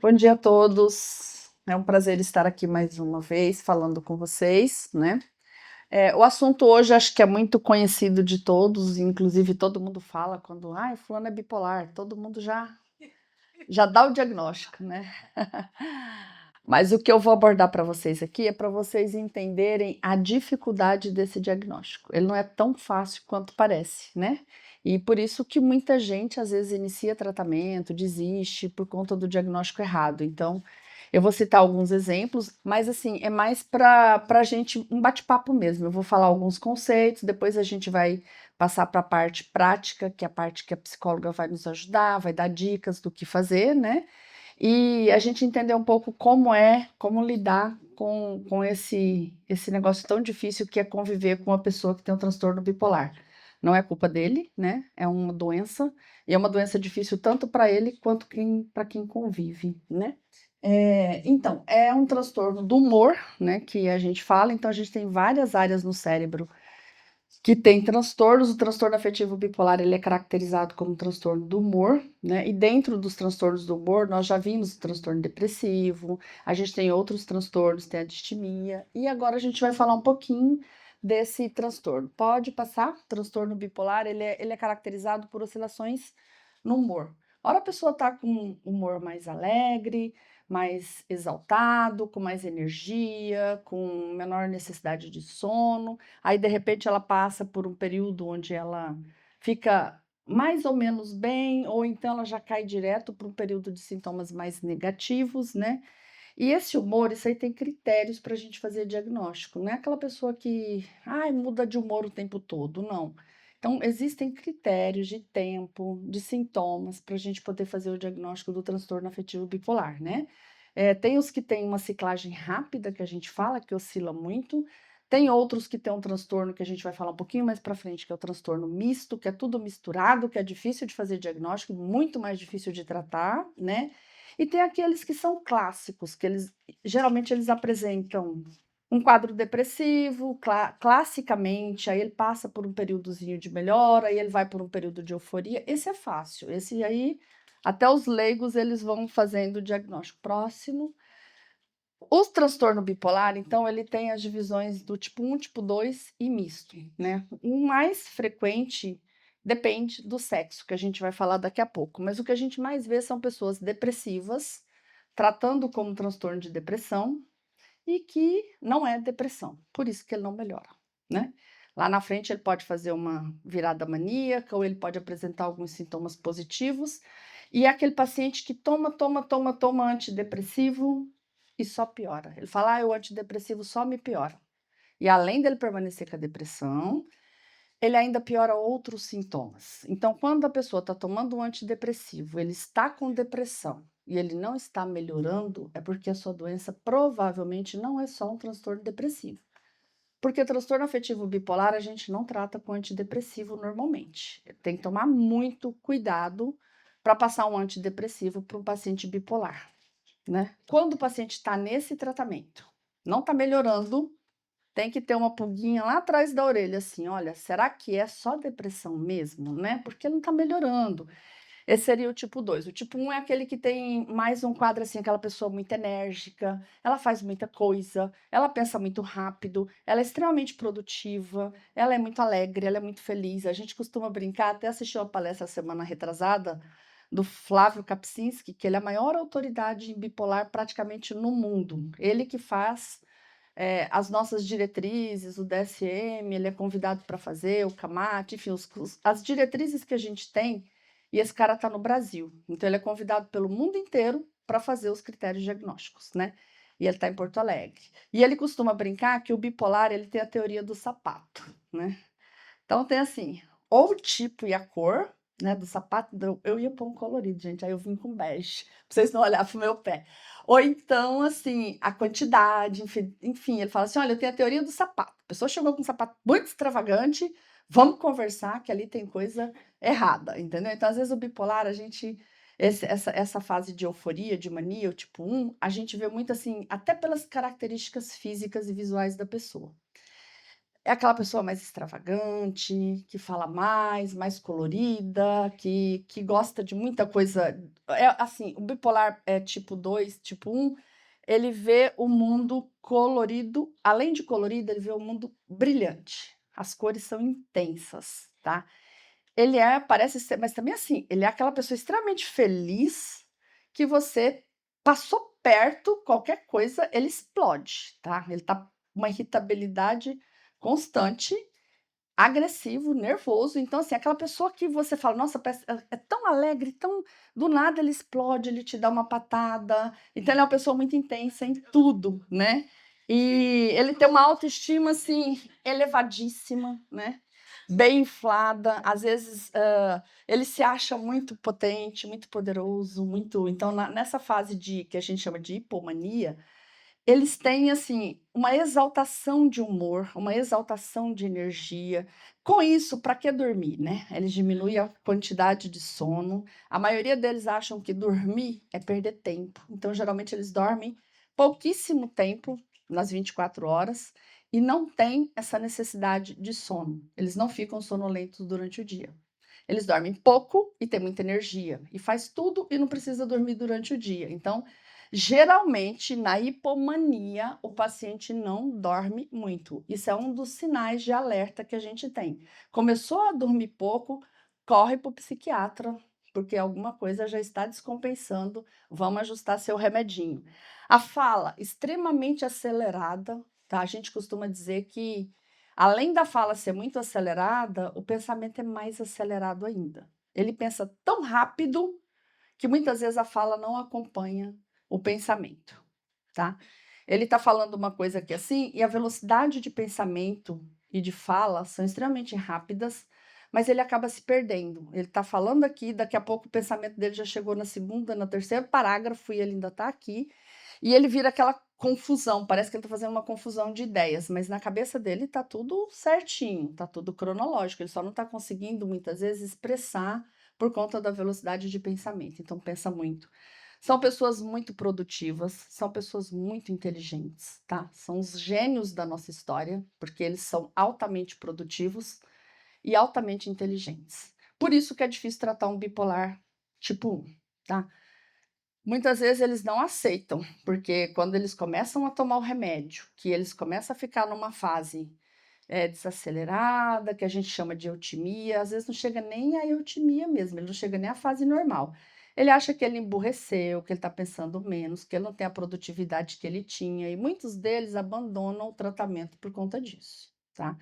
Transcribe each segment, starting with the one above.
Bom dia a todos. É um prazer estar aqui mais uma vez falando com vocês, né? O assunto hoje acho que é muito conhecido de todos, inclusive todo mundo fala quando, fulano é bipolar, todo mundo já dá o diagnóstico, né? Mas o que eu vou abordar para vocês aqui é para vocês entenderem a dificuldade desse diagnóstico. Ele não é tão fácil quanto parece, né? E por isso que muita gente às vezes inicia tratamento, desiste por conta do diagnóstico errado. Então, eu vou citar alguns exemplos, mas assim, é mais para a gente um bate-papo mesmo. Eu vou falar alguns conceitos, depois a gente vai passar para a parte prática, que é a parte que a psicóloga vai nos ajudar, vai dar dicas do que fazer, né? E a gente entender um pouco como lidar com esse negócio tão difícil que é conviver com uma pessoa que tem um transtorno bipolar. Não é culpa dele, né? É uma doença, e é uma doença difícil tanto para ele quanto para quem convive, né? Então, é um transtorno do humor, né, que a gente fala, então a gente tem várias áreas no cérebro que tem transtornos. O transtorno afetivo bipolar, ele é caracterizado como um transtorno do humor, né? E dentro dos transtornos do humor, nós já vimos o transtorno depressivo, a gente tem outros transtornos, tem a distimia, e agora a gente vai falar um pouquinho desse transtorno. Pode passar, o transtorno bipolar, ele é caracterizado por oscilações no humor. Ora a pessoa está com um humor mais alegre, mais exaltado, com mais energia, com menor necessidade de sono. Aí, de repente, ela passa por um período onde ela fica mais ou menos bem, ou então ela já cai direto para um período de sintomas mais negativos, né? E esse humor, isso aí tem critérios para a gente fazer diagnóstico. Não é aquela pessoa que, muda de humor o tempo todo, não. Então, existem critérios de tempo, de sintomas, para a gente poder fazer o diagnóstico do transtorno afetivo bipolar, né? Tem os que têm uma ciclagem rápida, que a gente fala, que oscila muito. Tem outros que têm um transtorno que a gente vai falar um pouquinho mais para frente, que é o transtorno misto, que é tudo misturado, que é difícil de fazer diagnóstico, muito mais difícil de tratar, né? E tem aqueles que são clássicos, que geralmente eles apresentam um quadro depressivo, classicamente, aí ele passa por um períodozinho de melhora, aí ele vai por um período de euforia. Esse é fácil, esse aí até os leigos eles vão fazendo o diagnóstico próximo. O transtorno bipolar, então, ele tem as divisões do tipo 1, tipo 2 e misto, né? O mais frequente depende do sexo, que a gente vai falar daqui a pouco, mas o que a gente mais vê são pessoas depressivas, tratando como transtorno de depressão, e que não é depressão, por isso que ele não melhora, né? Lá na frente ele pode fazer uma virada maníaca, ou ele pode apresentar alguns sintomas positivos, e é aquele paciente que toma antidepressivo e só piora. Ele fala, o antidepressivo só me piora. E além dele permanecer com a depressão, ele ainda piora outros sintomas. Então, quando a pessoa está tomando um antidepressivo, ele está com depressão e ele não está melhorando, é porque a sua doença provavelmente não é só um transtorno depressivo. Porque transtorno afetivo bipolar a gente não trata com antidepressivo normalmente. Tem que tomar muito cuidado para passar um antidepressivo para um paciente bipolar, né? Quando o paciente está nesse tratamento, não está melhorando, tem que ter uma pulguinha lá atrás da orelha, assim, olha, será que é só depressão mesmo, né? Porque não está melhorando. Esse seria o tipo 2. O tipo 1 é aquele que tem mais um quadro assim, aquela pessoa muito enérgica, ela faz muita coisa, ela pensa muito rápido, ela é extremamente produtiva, ela é muito alegre, ela é muito feliz. A gente costuma brincar, até assistiu a palestra semana retrasada do Flávio Kapczynski, que ele é a maior autoridade em bipolar praticamente no mundo. Ele que faz as nossas diretrizes, o DSM, ele é convidado para fazer, o CAMAT, enfim, as diretrizes que a gente tem, e esse cara está no Brasil. Então, ele é convidado pelo mundo inteiro para fazer os critérios diagnósticos, né? E ele está em Porto Alegre. E ele costuma brincar que o bipolar, ele tem a teoria do sapato, né? Então, tem assim, ou o tipo e a cor, né, do sapato, eu ia pôr um colorido, gente, aí eu vim com bege, pra vocês não olharem pro meu pé. Ou então, assim, a quantidade, enfim, ele fala assim, olha, eu tenho a teoria do sapato. A pessoa chegou com um sapato muito extravagante, vamos conversar que ali tem coisa errada, entendeu? Então, às vezes, o bipolar, a gente, essa fase de euforia, de mania, o tipo 1, a gente vê muito assim, até pelas características físicas e visuais da pessoa. É aquela pessoa mais extravagante, que fala mais colorida, que gosta de muita coisa. É assim, o bipolar é tipo 2, tipo um, ele vê o mundo colorido, além de colorido, ele vê o mundo brilhante. As cores são intensas, tá? Ele parece ser, mas também assim, ele é aquela pessoa extremamente feliz que você passou perto, qualquer coisa, ele explode, tá? Ele tá uma irritabilidade constante, agressivo, nervoso. Então, assim, aquela pessoa que você fala, nossa, é tão alegre, tão. Do nada ele explode, ele te dá uma patada. Então, ele é uma pessoa muito intensa em tudo, né? E ele tem uma autoestima, assim, elevadíssima, né? Bem inflada. Às vezes, ele se acha muito potente, muito poderoso, muito. Então, nessa fase que a gente chama de hipomania, eles têm, assim, uma exaltação de humor, uma exaltação de energia. Com isso, para que dormir, né? Eles diminuem a quantidade de sono. A maioria deles acham que dormir é perder tempo. Então, geralmente, eles dormem pouquíssimo tempo, nas 24 horas, e não têm essa necessidade de sono. Eles não ficam sonolentos durante o dia. Eles dormem pouco e têm muita energia. E faz tudo e não precisa dormir durante o dia. Então, geralmente, na hipomania, o paciente não dorme muito. Isso é um dos sinais de alerta que a gente tem. Começou a dormir pouco, corre para o psiquiatra, porque alguma coisa já está descompensando. Vamos ajustar seu remedinho. A fala extremamente acelerada, tá? A gente costuma dizer que, além da fala ser muito acelerada, o pensamento é mais acelerado ainda. Ele pensa tão rápido que muitas vezes a fala não acompanha o pensamento, tá? Ele está falando uma coisa aqui assim, e a velocidade de pensamento e de fala são extremamente rápidas, mas ele acaba se perdendo. Ele está falando aqui, daqui a pouco o pensamento dele já chegou na segunda, no terceiro parágrafo e ele ainda está aqui, e ele vira aquela confusão, parece que ele está fazendo uma confusão de ideias, mas na cabeça dele está tudo certinho, está tudo cronológico, ele só não está conseguindo muitas vezes expressar por conta da velocidade de pensamento. Então, pensa muito. São pessoas muito produtivas, são pessoas muito inteligentes, tá? São os gênios da nossa história, porque eles são altamente produtivos e altamente inteligentes. Por isso que é difícil tratar um bipolar tipo 1, tá? Muitas vezes eles não aceitam, porque quando eles começam a tomar o remédio, que eles começam a ficar numa fase desacelerada, que a gente chama de eutimia, às vezes não chega nem a eutimia mesmo, ele não chega nem à fase normal. Ele acha que ele emburreceu, que ele está pensando menos, que ele não tem a produtividade que ele tinha, e muitos deles abandonam o tratamento por conta disso, tá?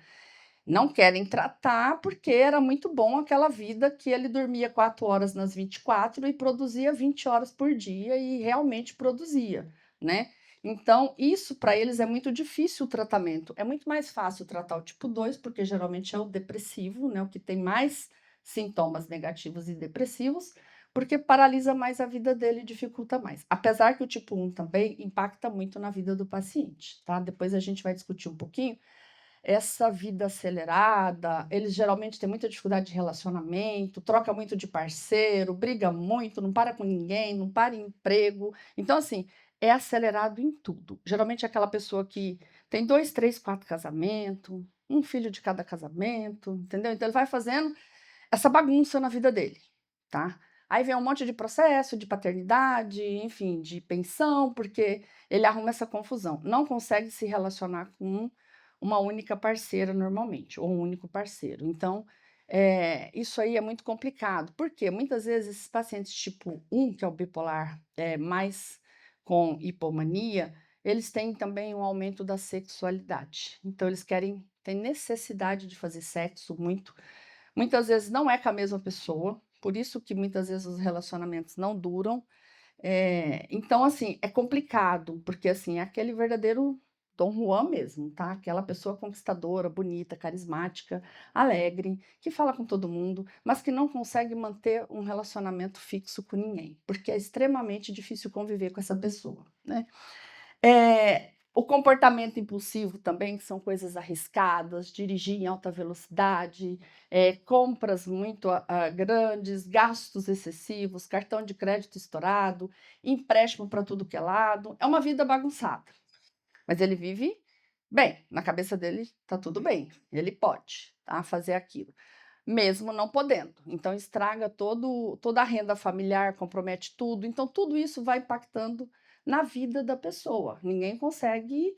Não querem tratar porque era muito bom aquela vida que ele dormia 4 horas nas 24 e produzia 20 horas por dia e realmente produzia, né? Então, isso para eles é muito difícil o tratamento. É muito mais fácil tratar o tipo 2, porque geralmente é o depressivo, né? O que tem mais sintomas negativos e depressivos, porque paralisa mais a vida dele e dificulta mais. Apesar que o tipo 1 também impacta muito na vida do paciente, tá? Depois a gente vai discutir um pouquinho essa vida acelerada, eles geralmente têm muita dificuldade de relacionamento, troca muito de parceiro, briga muito, não para com ninguém, não para em emprego. Então, assim, é acelerado em tudo. Geralmente é aquela pessoa que tem 2, 3, 4 casamentos, um filho de cada casamento, entendeu? Então, ele vai fazendo essa bagunça na vida dele, tá? Aí vem um monte de processo de paternidade, enfim, de pensão, porque ele arruma essa confusão. Não consegue se relacionar com uma única parceira normalmente, ou um único parceiro. Então, isso aí é muito complicado, porque muitas vezes esses pacientes tipo 1, que é o bipolar mais com hipomania, eles têm também um aumento da sexualidade. Então, eles têm necessidade de fazer sexo muito. Muitas vezes não é com a mesma pessoa, por isso que muitas vezes os relacionamentos não duram. Então, assim, é complicado, porque assim, é aquele verdadeiro Dom Juan mesmo, tá? Aquela pessoa conquistadora, bonita, carismática, alegre, que fala com todo mundo, mas que não consegue manter um relacionamento fixo com ninguém, porque é extremamente difícil conviver com essa pessoa, né? O comportamento impulsivo também, que são coisas arriscadas, dirigir em alta velocidade, compras muito grandes, gastos excessivos, cartão de crédito estourado, empréstimo para tudo que é lado. É uma vida bagunçada, mas ele vive Bem, na cabeça dele tá tudo bem, ele pode, tá, fazer aquilo, mesmo não podendo. Então estraga toda a renda familiar, compromete tudo. Então tudo isso vai impactando na vida da pessoa. Ninguém consegue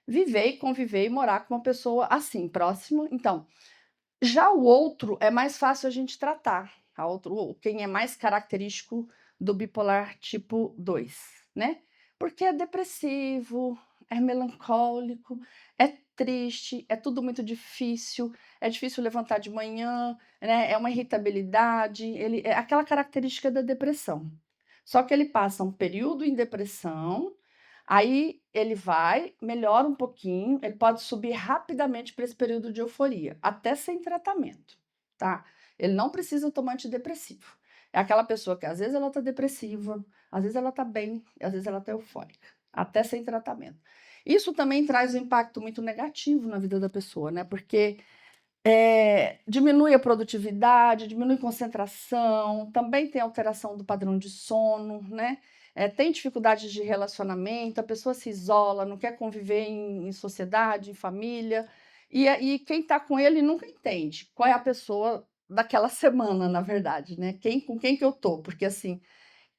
viver e conviver e morar com uma pessoa assim, próximo. Então, já o outro é mais fácil a gente tratar. Quem é mais característico do bipolar tipo 2, né? Porque é depressivo, é melancólico, é triste, é tudo muito difícil, é difícil levantar de manhã, né? É uma irritabilidade, ele é aquela característica da depressão. Só que ele passa um período em depressão, aí ele vai, melhora um pouquinho, ele pode subir rapidamente para esse período de euforia, até sem tratamento, tá? Ele não precisa tomar antidepressivo. É aquela pessoa que às vezes ela tá depressiva, às vezes ela tá bem, às vezes ela tá eufórica, até sem tratamento. Isso também traz um impacto muito negativo na vida da pessoa, né? Porque diminui a produtividade, diminui a concentração, também tem alteração do padrão de sono, né? Tem dificuldades de relacionamento, a pessoa se isola, não quer conviver em sociedade, em família, e quem está com ele nunca entende qual é a pessoa daquela semana, na verdade, né? Com quem que eu tô? Porque assim,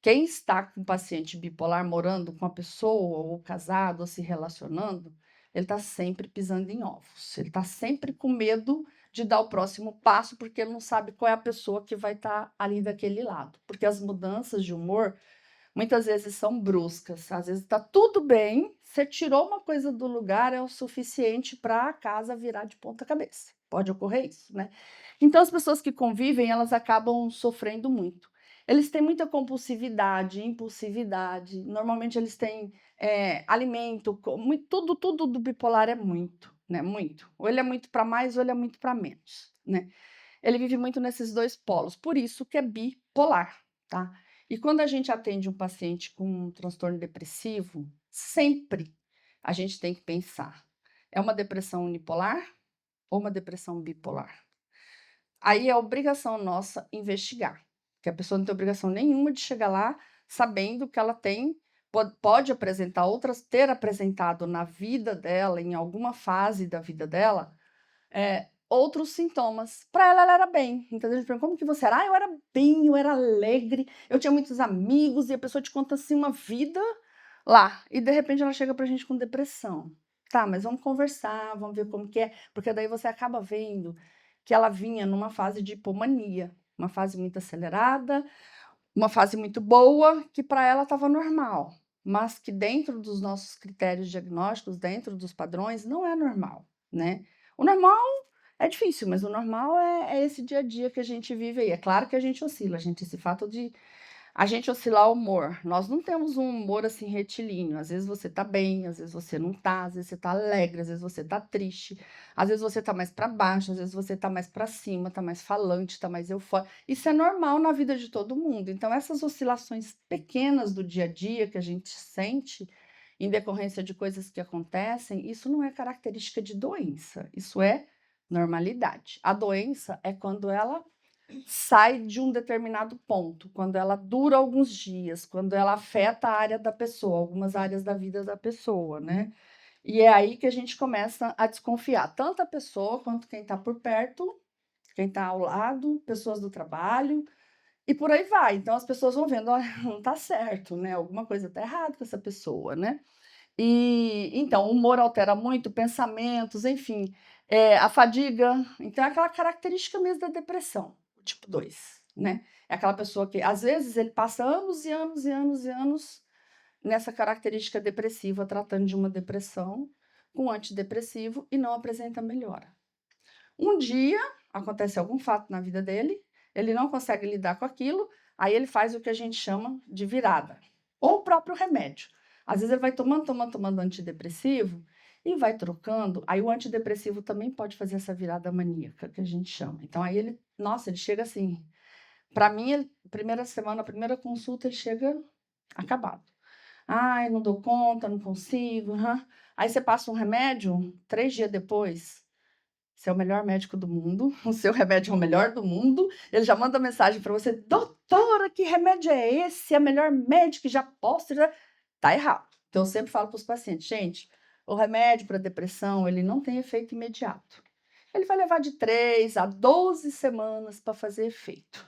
quem está com um paciente bipolar morando com a pessoa, ou casado, ou se relacionando, ele está sempre pisando em ovos. Ele está sempre com medo de dar o próximo passo, porque ele não sabe qual é a pessoa que vai estar ali daquele lado. Porque as mudanças de humor muitas vezes são bruscas. Às vezes está tudo bem, você tirou uma coisa do lugar, é o suficiente para a casa virar de ponta cabeça. Pode ocorrer isso, né? Então, as pessoas que convivem, elas acabam sofrendo muito. Eles têm muita compulsividade, impulsividade. Normalmente, eles têm alimento, tudo do bipolar é muito, né? Muito. Ou ele é muito para mais, ou ele é muito para menos, né? Ele vive muito nesses dois polos, por isso que é bipolar, tá? E quando a gente atende um paciente com um transtorno depressivo, sempre a gente tem que pensar: é uma depressão unipolar ou uma depressão bipolar? Aí é obrigação nossa investigar, que a pessoa não tem obrigação nenhuma de chegar lá sabendo que ela tem, pode apresentar ter apresentado na vida dela, em alguma fase da vida dela, outros sintomas. Para ela era bem. Então a gente pergunta: como que você era? Ah, eu era bem, eu era alegre, eu tinha muitos amigos, e a pessoa te conta assim uma vida lá. E de repente ela chega pra gente com depressão. Tá, mas vamos conversar, vamos ver como que é, porque daí você acaba vendo que ela vinha numa fase de hipomania, uma fase muito acelerada, uma fase muito boa, que para ela estava normal, mas que dentro dos nossos critérios diagnósticos, dentro dos padrões, não é normal, né? O normal é difícil, mas o normal é esse dia a dia que a gente vive aí. É claro que a gente oscila, esse fato de a gente oscilar o humor. Nós não temos um humor assim retilíneo. Às vezes você tá bem, às vezes você não tá, às vezes você tá alegre, às vezes você tá triste, às vezes você tá mais para baixo, às vezes você tá mais para cima, tá mais falante, tá mais eufórico. Isso é normal na vida de todo mundo. Então essas oscilações pequenas do dia a dia que a gente sente em decorrência de coisas que acontecem, isso não é característica de doença, isso é normalidade. A doença é quando ela sai de um determinado ponto, quando ela dura alguns dias, quando ela afeta a área da pessoa, algumas áreas da vida da pessoa, né? E é aí que a gente começa a desconfiar, tanto a pessoa quanto quem está por perto, quem está ao lado, pessoas do trabalho, e por aí vai. Então as pessoas vão vendo: olha, não está certo, né? Alguma coisa está errada com essa pessoa, né? E então o humor altera muito, pensamentos, enfim, a fadiga. Então é aquela característica mesmo da depressão, o tipo 2, né? É aquela pessoa que às vezes ele passa anos e anos e anos e anos nessa característica depressiva, tratando de uma depressão com antidepressivo e não apresenta melhora. Um dia acontece algum fato na vida dele, ele não consegue lidar com aquilo, aí ele faz o que a gente chama de virada, ou o próprio remédio. Às vezes ele vai tomando antidepressivo e vai trocando, aí o antidepressivo também pode fazer essa virada maníaca, que a gente chama. Então aí ele, nossa, ele chega assim, para mim, primeira semana, primeira consulta, ele chega acabado. Ai, não dou conta, não consigo. Aí você passa um remédio, 3 dias depois, você é o melhor médico do mundo, o seu remédio é o melhor do mundo, ele já manda mensagem para você: doutora, que remédio é esse? É o melhor médico que já posso. Já... Tá errado. Então, eu sempre falo para os pacientes: gente, O remédio para depressão, ele não tem efeito imediato. Ele vai levar de 3 a 12 semanas para fazer efeito.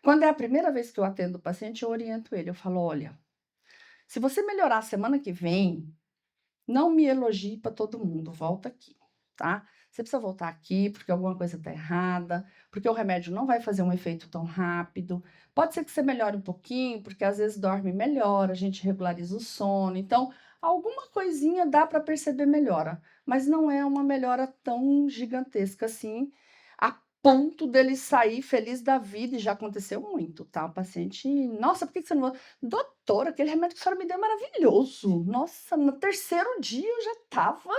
Quando é a primeira vez que eu atendo o paciente, eu oriento ele, eu falo: "Olha, se você melhorar semana que vem, não me elogie para todo mundo, volta aqui, tá? Você precisa voltar aqui porque alguma coisa está errada, porque o remédio não vai fazer um efeito tão rápido. Pode ser que você melhore um pouquinho, porque às vezes dorme melhor, a gente regulariza o sono. Então, alguma coisinha dá para perceber melhora, mas não é uma melhora tão gigantesca assim, a ponto dele sair feliz da vida, e já aconteceu muito, tá? O paciente, nossa, por que você não... Doutora, aquele remédio que a senhora me deu é maravilhoso. Nossa, no terceiro dia eu já estava,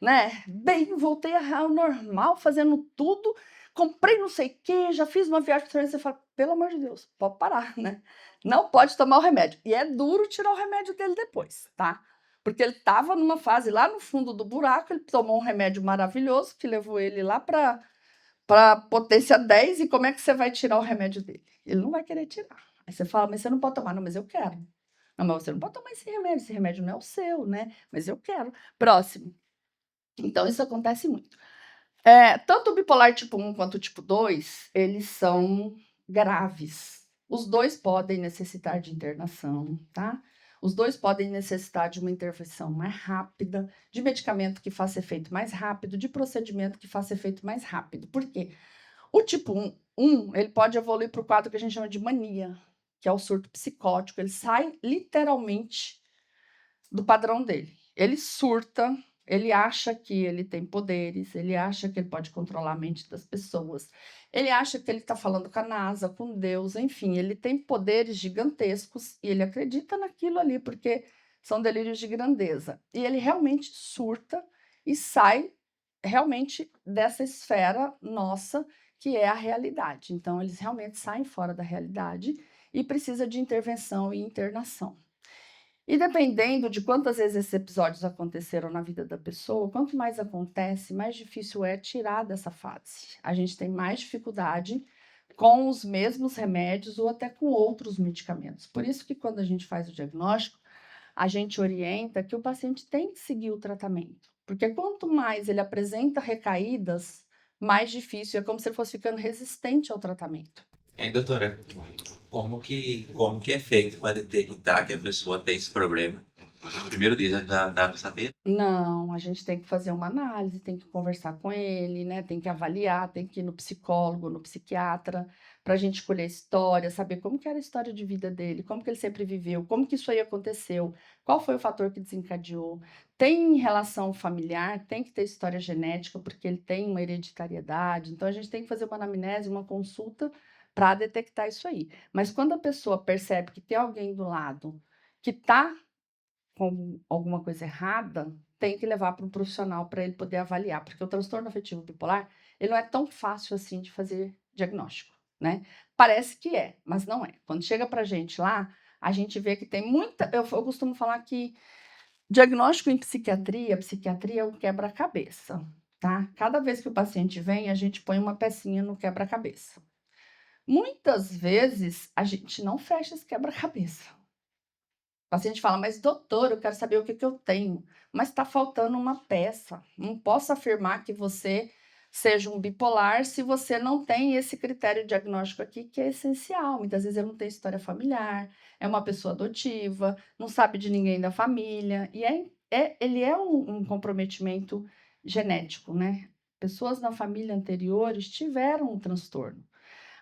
né, bem, voltei ao normal, fazendo tudo, comprei não sei o quê, já fiz uma viagem para você fala, pelo amor de Deus, pode parar, né? Não pode tomar o remédio. E é duro tirar o remédio dele depois, tá? Porque ele estava numa fase lá no fundo do buraco, ele tomou um remédio maravilhoso que levou ele lá para potência 10, e como é que você vai tirar o remédio dele? Ele não vai querer tirar. Aí você fala, mas você não pode tomar. Não, mas eu quero. Não, mas você não pode tomar esse remédio não é o seu, né? Mas eu quero. Próximo. Então, isso acontece muito. Tanto o bipolar tipo 1 quanto o tipo 2, eles são graves. Os dois podem necessitar de internação, tá? Os dois podem necessitar de uma intervenção mais rápida, de medicamento que faça efeito mais rápido, de procedimento que faça efeito mais rápido. Por quê? O tipo 1, ele pode evoluir para o quadro que a gente chama de mania, que é o surto psicótico. Ele sai literalmente do padrão dele. Ele surta, ele acha que ele tem poderes, ele acha que ele pode controlar a mente das pessoas, ele acha que ele está falando com a NASA, com Deus, enfim, ele tem poderes gigantescos e ele acredita naquilo ali, porque são delírios de grandeza. E ele realmente surta e sai realmente dessa esfera nossa, que é a realidade. Então, eles realmente saem fora da realidade e precisa de intervenção e internação. E dependendo de quantas vezes esses episódios aconteceram na vida da pessoa, quanto mais acontece, mais difícil é tirar dessa fase. A gente tem mais dificuldade com os mesmos remédios ou até com outros medicamentos. Por isso que quando a gente faz o diagnóstico, a gente orienta que o paciente tem que seguir o tratamento. Porque quanto mais ele apresenta recaídas, mais difícil, é como se ele fosse ficando resistente ao tratamento. Doutora, como que é feito para detectar que a pessoa tem esse problema? No primeiro dia já dá para saber? Não, a gente tem que fazer uma análise, tem que conversar com ele, né? Tem que avaliar, tem que ir no psicólogo, no psiquiatra, para a gente colher a história, saber como que era a história de vida dele, como que ele sempre viveu, como que isso aí aconteceu, qual foi o fator que desencadeou. Tem relação familiar, tem que ter história genética, porque ele tem uma hereditariedade, então a gente tem que fazer uma anamnese, uma consulta para detectar isso aí. Mas quando a pessoa percebe que tem alguém do lado que está com alguma coisa errada, tem que levar para um profissional para ele poder avaliar, porque o transtorno afetivo bipolar, ele não é tão fácil assim de fazer diagnóstico, né? Parece que é, mas não é. Quando chega para a gente lá, a gente vê que tem muita... Eu costumo falar que diagnóstico em psiquiatria é um quebra-cabeça, tá? Cada vez que o paciente vem, a gente põe uma pecinha no quebra-cabeça. Muitas vezes, a gente não fecha esse quebra-cabeça. O paciente fala, mas doutor, eu quero saber o que que eu tenho, mas está faltando uma peça. Não posso afirmar que você seja um bipolar se você não tem esse critério diagnóstico aqui, que é essencial. Muitas vezes ele não tem história familiar, é uma pessoa adotiva, não sabe de ninguém da família, e ele é um comprometimento genético, né? Pessoas na família anteriores tiveram um transtorno.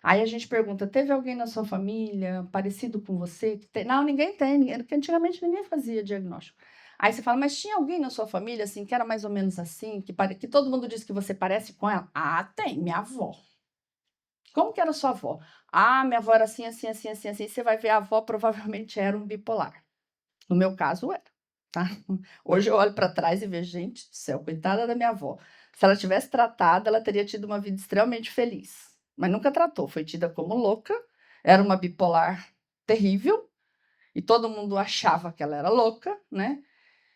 Aí a gente pergunta: teve alguém na sua família parecido com você que tem? Não, ninguém tem, porque antigamente ninguém fazia diagnóstico. Aí você fala: mas tinha alguém na sua família assim que era mais ou menos assim, que todo mundo diz que você parece com ela? Ah, tem, minha avó. Como que era sua avó? Ah, minha avó era assim, assim, assim, assim, assim. Você vai ver, a avó provavelmente era um bipolar. No meu caso, era, tá? Hoje eu olho para trás e vejo, gente do céu, coitada da minha avó. Se ela tivesse tratado, ela teria tido uma vida extremamente feliz. Mas nunca tratou, foi tida como louca, era uma bipolar terrível, e todo mundo achava que ela era louca, né?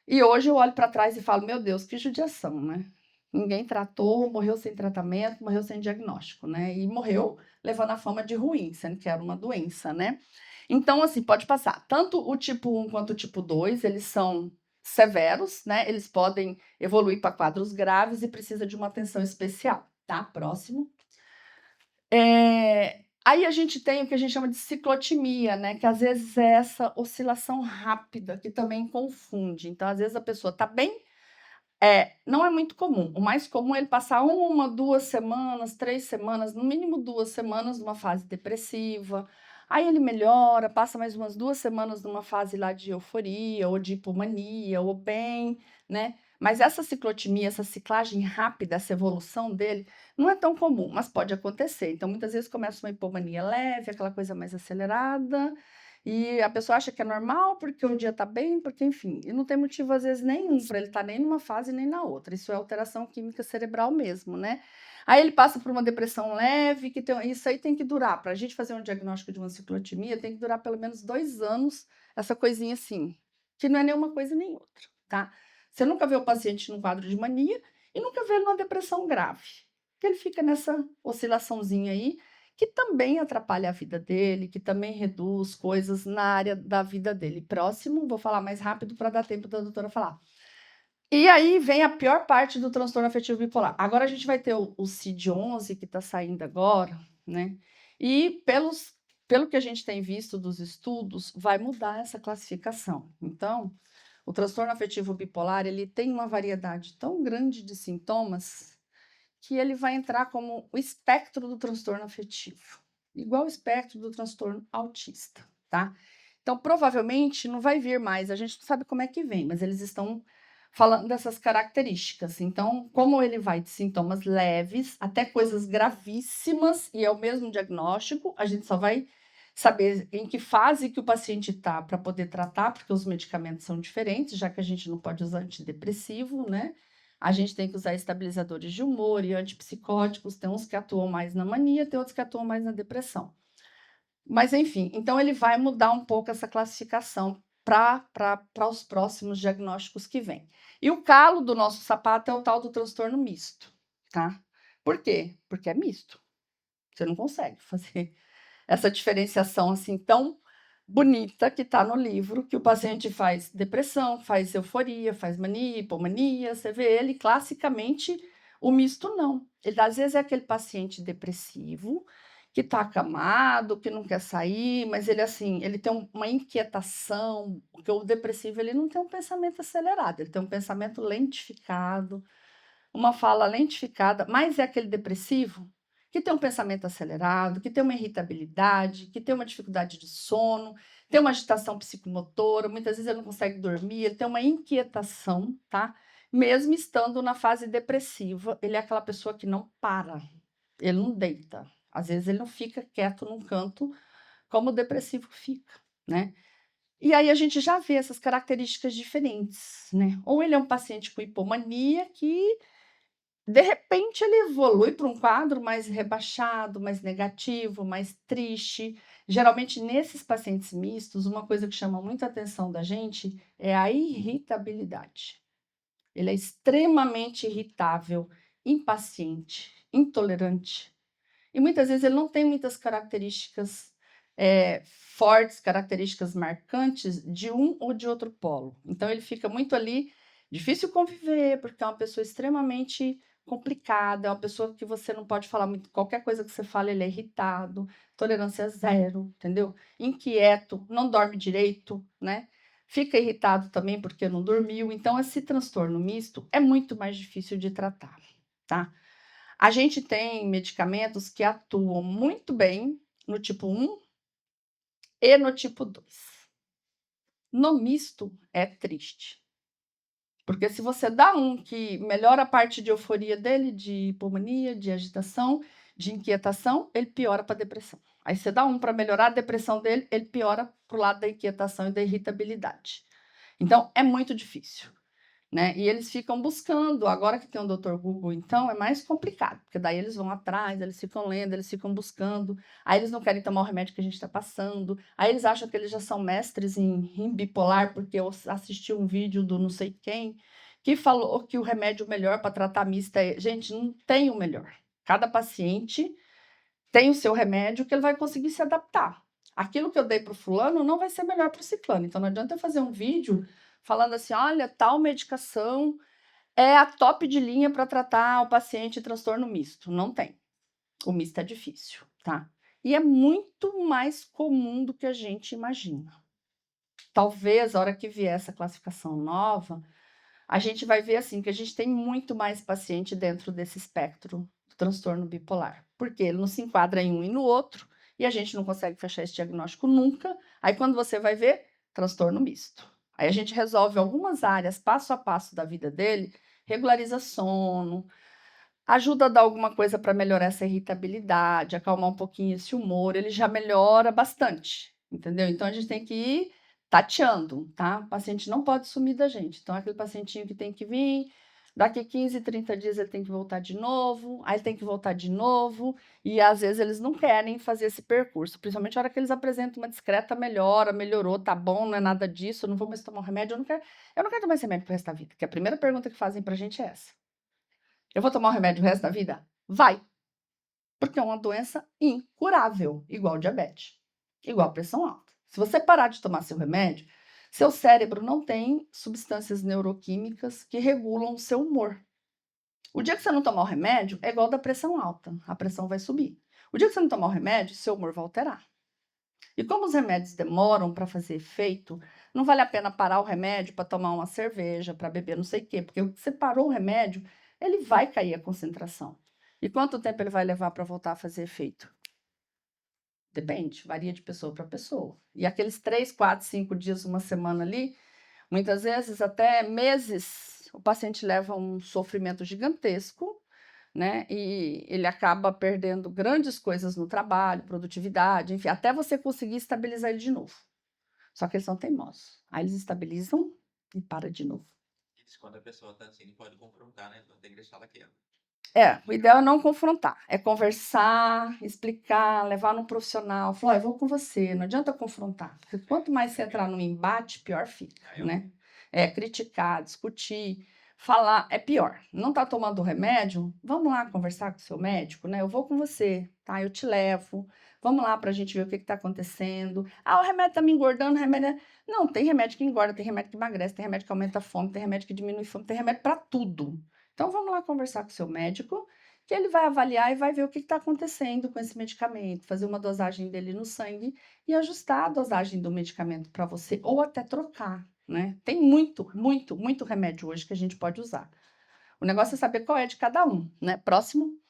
E hoje eu olho para trás e falo, meu Deus, que judiação, né? Ninguém tratou, morreu sem tratamento, morreu sem diagnóstico, né? E morreu levando a fama de ruim, sendo que era uma doença, né? Então, assim, pode passar. Tanto o tipo 1 quanto o tipo 2, eles são severos, né? Eles podem evoluir para quadros graves e precisa de uma atenção especial, tá? Próximo. Aí a gente tem o que a gente chama de ciclotimia, né? Que às vezes é essa oscilação rápida que também confunde. Então, às vezes a pessoa está bem, não é muito comum. O mais comum é ele passar 1, 2 semanas, 3 semanas, no mínimo 2 semanas numa fase depressiva. Aí ele melhora, passa mais umas 2 semanas numa fase lá de euforia ou de hipomania ou bem, né? Mas essa ciclotimia, essa ciclagem rápida, essa evolução dele, não é tão comum, mas pode acontecer. Então, muitas vezes começa uma hipomania leve, aquela coisa mais acelerada, e a pessoa acha que é normal porque um dia está bem, porque enfim, e não tem motivo às vezes nenhum para ele estar nem numa fase nem na outra. Isso é alteração química cerebral mesmo, né? Aí ele passa por uma depressão leve, isso aí tem que durar. Para a gente fazer um diagnóstico de uma ciclotimia, tem que durar pelo menos 2 anos, essa coisinha assim, que não é nenhuma coisa nem outra, tá? Você nunca vê o paciente num quadro de mania e nunca vê ele numa depressão grave. Ele fica nessa oscilaçãozinha aí, que também atrapalha a vida dele, que também reduz coisas na área da vida dele. Próximo, vou falar mais rápido para dar tempo da doutora falar. E aí vem a pior parte do transtorno afetivo bipolar. Agora a gente vai ter o CID-11 que está saindo agora, né? E pelo que a gente tem visto dos estudos, vai mudar essa classificação. Então, o transtorno afetivo bipolar, ele tem uma variedade tão grande de sintomas que ele vai entrar como o espectro do transtorno afetivo, igual o espectro do transtorno autista, tá? Então, provavelmente não vai vir mais, a gente não sabe como é que vem, mas eles estão falando dessas características. Então, como ele vai de sintomas leves até coisas gravíssimas, e é o mesmo diagnóstico, a gente só vai saber em que fase que o paciente está para poder tratar, porque os medicamentos são diferentes, já que a gente não pode usar antidepressivo, né? A gente tem que usar estabilizadores de humor e antipsicóticos, tem uns que atuam mais na mania, tem outros que atuam mais na depressão. Mas, enfim, então ele vai mudar um pouco essa classificação para os próximos diagnósticos que vêm. E o calo do nosso sapato é o tal do transtorno misto, tá? Por quê? Porque é misto. Você não consegue fazer essa diferenciação assim tão bonita que está no livro, que o paciente faz depressão, faz euforia, faz mania, hipomania, você vê ele classicamente, o misto não. Ele às vezes é aquele paciente depressivo, que está acamado, que não quer sair, mas ele assim, ele tem uma inquietação, porque o depressivo ele não tem um pensamento acelerado, ele tem um pensamento lentificado, uma fala lentificada, mas é aquele depressivo que tem um pensamento acelerado, que tem uma irritabilidade, que tem uma dificuldade de sono, tem uma agitação psicomotora, muitas vezes ele não consegue dormir, ele tem uma inquietação, tá? Mesmo estando na fase depressiva, ele é aquela pessoa que não para, ele não deita. Às vezes ele não fica quieto num canto como o depressivo fica, né? E aí a gente já vê essas características diferentes, né? Ou ele é um paciente com hipomania que de repente ele evolui para um quadro mais rebaixado, mais negativo, mais triste. Geralmente, nesses pacientes mistos, uma coisa que chama muita atenção da gente é a irritabilidade. Ele é extremamente irritável, impaciente, intolerante. E muitas vezes ele não tem muitas características fortes, características marcantes de um ou de outro polo. Então ele fica muito ali, difícil conviver, porque é uma pessoa extremamente complicada, é uma pessoa que você não pode falar muito, qualquer coisa que você fala, ele é irritado, tolerância zero, entendeu? Inquieto, não dorme direito, né? Fica irritado também porque não dormiu. Então, esse transtorno misto é muito mais difícil de tratar, tá? A gente tem medicamentos que atuam muito bem no tipo 1 e no tipo 2. No misto é triste. Porque se você dá um que melhora a parte de euforia dele, de hipomania, de agitação, de inquietação, ele piora para a depressão. Aí você dá um para melhorar a depressão dele, ele piora para o lado da inquietação e da irritabilidade. Então, é muito difícil. Né? E eles ficam buscando, agora que tem o Dr. Google, então é mais complicado, porque daí eles vão atrás, eles ficam lendo, eles ficam buscando, aí eles não querem tomar o remédio que a gente está passando, aí eles acham que eles já são mestres em bipolar, porque eu assisti um vídeo do não sei quem, que falou que o remédio melhor para tratar mista é... Gente, não tem o melhor. Cada paciente tem o seu remédio que ele vai conseguir se adaptar. Aquilo que eu dei para o fulano não vai ser melhor para o ciclano, então não adianta eu fazer um vídeo falando assim, olha, tal medicação é a top de linha para tratar o paciente de transtorno misto. Não tem. O misto é difícil, tá? E é muito mais comum do que a gente imagina. Talvez, a hora que vier essa classificação nova, a gente vai ver assim que a gente tem muito mais paciente dentro desse espectro do transtorno bipolar, porque ele não se enquadra em um e no outro, e a gente não consegue fechar esse diagnóstico nunca. Aí quando você vai ver, transtorno misto. Aí a gente resolve algumas áreas passo a passo da vida dele, regulariza sono, ajuda a dar alguma coisa para melhorar essa irritabilidade, acalmar um pouquinho esse humor, ele já melhora bastante, entendeu? Então a gente tem que ir tateando, tá? O paciente não pode sumir da gente. Então, aquele pacientinho que tem que vir, daqui 15, 30 dias ele tem que voltar de novo, aí ele tem que voltar de novo, e às vezes eles não querem fazer esse percurso, principalmente na hora que eles apresentam uma discreta melhora, melhorou, tá bom, não é nada disso, eu não vou mais tomar um remédio, eu não quero tomar esse remédio pro resto da vida, que a primeira pergunta que fazem pra gente é essa. Eu vou tomar o remédio o resto da vida? Vai. Porque é uma doença incurável, igual diabetes, igual pressão alta. Se você parar de tomar seu remédio, seu cérebro não tem substâncias neuroquímicas que regulam o seu humor. O dia que você não tomar o remédio, é igual da pressão alta, a pressão vai subir. O dia que você não tomar o remédio, seu humor vai alterar. E como os remédios demoram para fazer efeito, não vale a pena parar o remédio para tomar uma cerveja, para beber não sei o quê, porque você parou o remédio, ele vai cair a concentração. E quanto tempo ele vai levar para voltar a fazer efeito? Depende, varia de pessoa para pessoa. E aqueles 3, 4, 5 dias, uma semana ali, muitas vezes até meses, o paciente leva um sofrimento gigantesco, né? E ele acaba perdendo grandes coisas no trabalho, produtividade, enfim, até você conseguir estabilizar ele de novo. Só que eles são teimosos. Aí eles estabilizam e para de novo. Isso quando a pessoa tá assim, pode confrontar, né? Então tem que deixar ela quieta. O ideal é não confrontar, é conversar, explicar, levar num profissional, falar, eu vou com você, não adianta confrontar, porque quanto mais você entrar num embate, pior fica, né? Criticar, discutir, falar, é pior. Não tá tomando remédio? Vamos lá conversar com o seu médico, né? Eu vou com você, tá? Eu te levo, vamos lá pra gente ver o que tá acontecendo. Ah, o remédio tá me engordando, o remédio... Não, tem remédio que engorda, tem remédio que emagrece, tem remédio que aumenta a fome, tem remédio que diminui a fome, tem remédio pra tudo. Então, vamos lá conversar com o seu médico, que ele vai avaliar e vai ver o que está acontecendo com esse medicamento, fazer uma dosagem dele no sangue e ajustar a dosagem do medicamento para você, ou até trocar, né? Tem muito, muito, muito remédio hoje que a gente pode usar. O negócio é saber qual é de cada um, né? Próximo.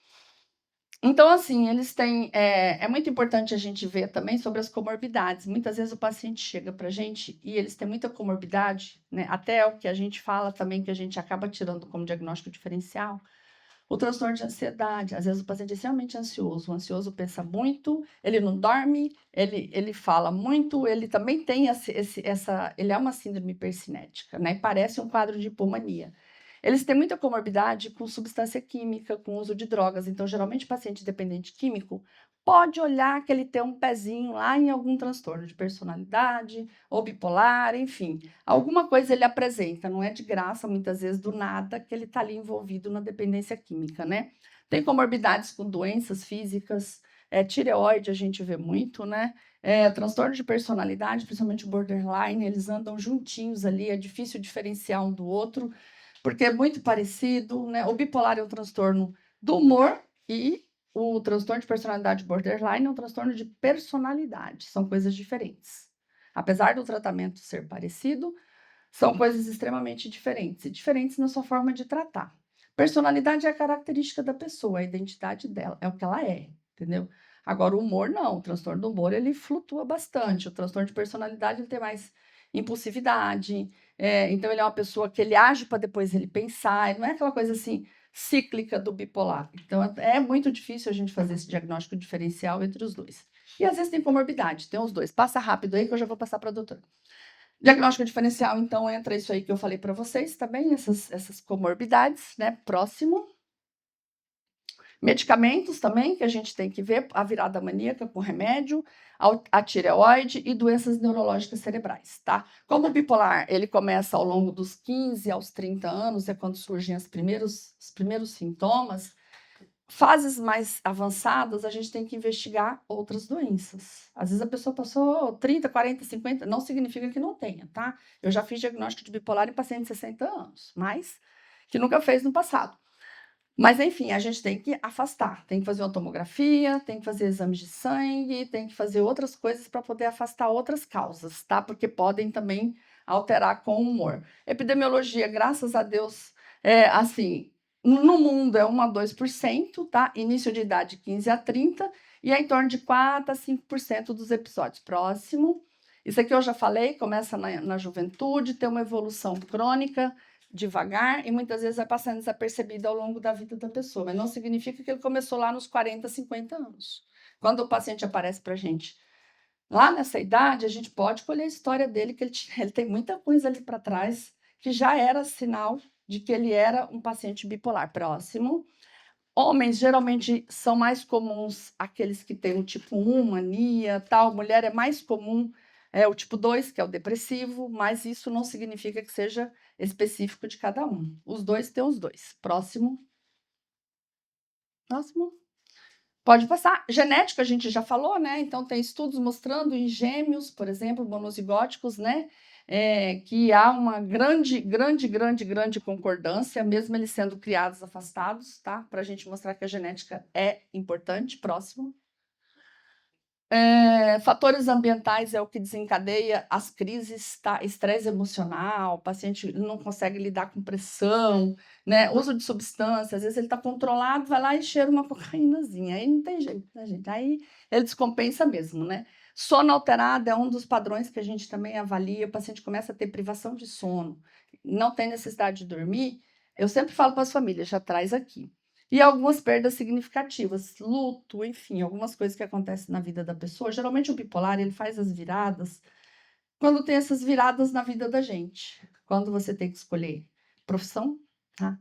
Então, assim, eles têm. É muito importante a gente ver também sobre as comorbidades. Muitas vezes o paciente chega para a gente e eles têm muita comorbidade, né? Até o que a gente fala também, que a gente acaba tirando como diagnóstico diferencial, o transtorno de ansiedade. Às vezes o paciente é extremamente ansioso. O ansioso pensa muito, ele não dorme, ele fala muito, ele também tem ele é uma síndrome hipercinética, né? Parece um quadro de hipomania. Eles têm muita comorbidade com substância química, com uso de drogas. Então, geralmente, o paciente dependente químico pode olhar que ele tem um pezinho lá em algum transtorno de personalidade, ou bipolar, enfim. Alguma coisa ele apresenta, não é de graça, muitas vezes, do nada, que ele está ali envolvido na dependência química, né? Tem comorbidades com doenças físicas, tireoide a gente vê muito, né? Transtorno de personalidade, principalmente o borderline, eles andam juntinhos ali, é difícil diferenciar um do outro, porque é muito parecido, né? O bipolar é um transtorno do humor e o transtorno de personalidade borderline é um transtorno de personalidade, são coisas diferentes. Apesar do tratamento ser parecido, são coisas extremamente diferentes, e diferentes na sua forma de tratar. Personalidade é a característica da pessoa, a identidade dela, é o que ela é, entendeu? Agora, o humor não, o transtorno do humor, ele flutua bastante, o transtorno de personalidade, ele tem mais impulsividade, então ele é uma pessoa que ele age para depois ele pensar, não é aquela coisa assim, cíclica do bipolar. Então, é muito difícil a gente fazer esse diagnóstico diferencial entre os dois. E às vezes tem comorbidade, tem os dois. Passa rápido aí que eu já vou passar para a doutora. Diagnóstico diferencial, então, entra isso aí que eu falei para vocês, tá bem? Essas comorbidades, né? Próximo. Medicamentos também, que a gente tem que ver, a virada maníaca com remédio, a tireoide e doenças neurológicas cerebrais, tá? Como o bipolar, ele começa ao longo dos 15 aos 30 anos, é quando surgem os primeiros sintomas, Fases mais avançadas, a gente tem que investigar outras doenças. Às vezes a pessoa passou 30, 40, 50, não significa que não tenha, tá? Eu já fiz diagnóstico de bipolar em paciente de 60 anos, mas que nunca fez no passado. Mas, enfim, a gente tem que afastar, tem que fazer uma tomografia, tem que fazer exames de sangue, tem que fazer outras coisas para poder afastar outras causas, tá? Porque podem também alterar com o humor. Epidemiologia, graças a Deus, assim, no mundo é 1 a 2%, tá? Início de idade 15 a 30, e é em torno de 4 a 5% dos episódios. Próximo. Isso aqui eu já falei, começa na juventude, tem uma evolução crônica, devagar, e muitas vezes vai passando desapercebido ao longo da vida da pessoa, mas não significa que ele começou lá nos 40, 50 anos. Quando o paciente aparece para a gente lá nessa idade, a gente pode colher a história dele, que ele tem muita coisa ali para trás, que já era sinal de que ele era um paciente bipolar. Próximo. Homens geralmente são mais comuns aqueles que têm o tipo 1, mania, tal. Mulher é mais comum o tipo 2, que é o depressivo, mas isso não significa que seja específico de cada um. Os dois têm os dois. Próximo. Próximo. Pode passar. Genética a gente já falou, né? Então tem estudos mostrando em gêmeos, por exemplo, monozigóticos, né? Que há uma grande concordância, mesmo eles sendo criados afastados, tá? Para a gente mostrar que a genética é importante. Próximo. Fatores ambientais é o que desencadeia as crises, tá? Estresse emocional, o paciente não consegue lidar com pressão, né? Uso de substância, às vezes ele está controlado, vai lá e cheira uma cocaínazinha, aí não tem jeito, né, gente? Aí ele descompensa mesmo, né? Sono alterado é um dos padrões que a gente também avalia, o paciente começa a ter privação de sono, não tem necessidade de dormir, eu sempre falo para as famílias, já traz aqui. E algumas perdas significativas, luto, enfim, algumas coisas que acontecem na vida da pessoa. Geralmente o bipolar, ele faz as viradas quando tem essas viradas na vida da gente. Quando você tem que escolher profissão, tá?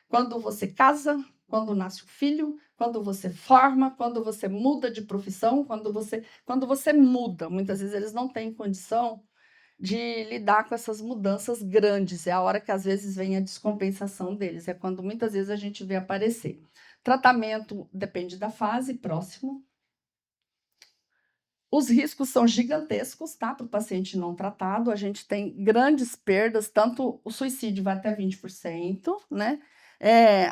Quando você casa, quando nasce o filho, quando você forma, quando você muda de profissão, quando você muda. Muitas vezes eles não têm condição de lidar com essas mudanças grandes. É a hora que às vezes vem a descompensação deles, é quando muitas vezes a gente vê aparecer. Tratamento depende da fase. Próximo. Os riscos são gigantescos, tá? Para o paciente não tratado, a gente tem grandes perdas, tanto o suicídio vai até 20%, né?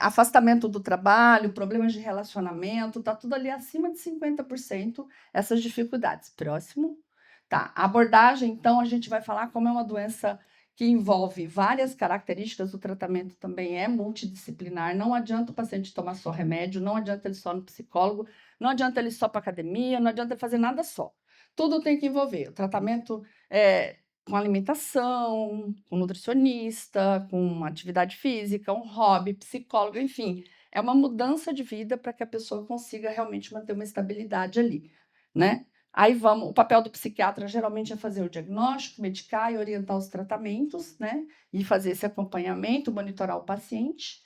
Afastamento do trabalho, problemas de relacionamento, tá tudo ali acima de 50%, essas dificuldades. Próximo. Tá, a abordagem, então, a gente vai falar como é uma doença que envolve várias características, o tratamento também é multidisciplinar, não adianta o paciente tomar só remédio, não adianta ele só no psicólogo, não adianta ele só para academia, não adianta ele fazer nada só. Tudo tem que envolver o tratamento com alimentação, com nutricionista, com atividade física, um hobby, psicólogo, enfim. É uma mudança de vida para que a pessoa consiga realmente manter uma estabilidade ali, né? Aí vamos, o papel do psiquiatra geralmente é fazer o diagnóstico, medicar e orientar os tratamentos, né? E fazer esse acompanhamento, monitorar o paciente.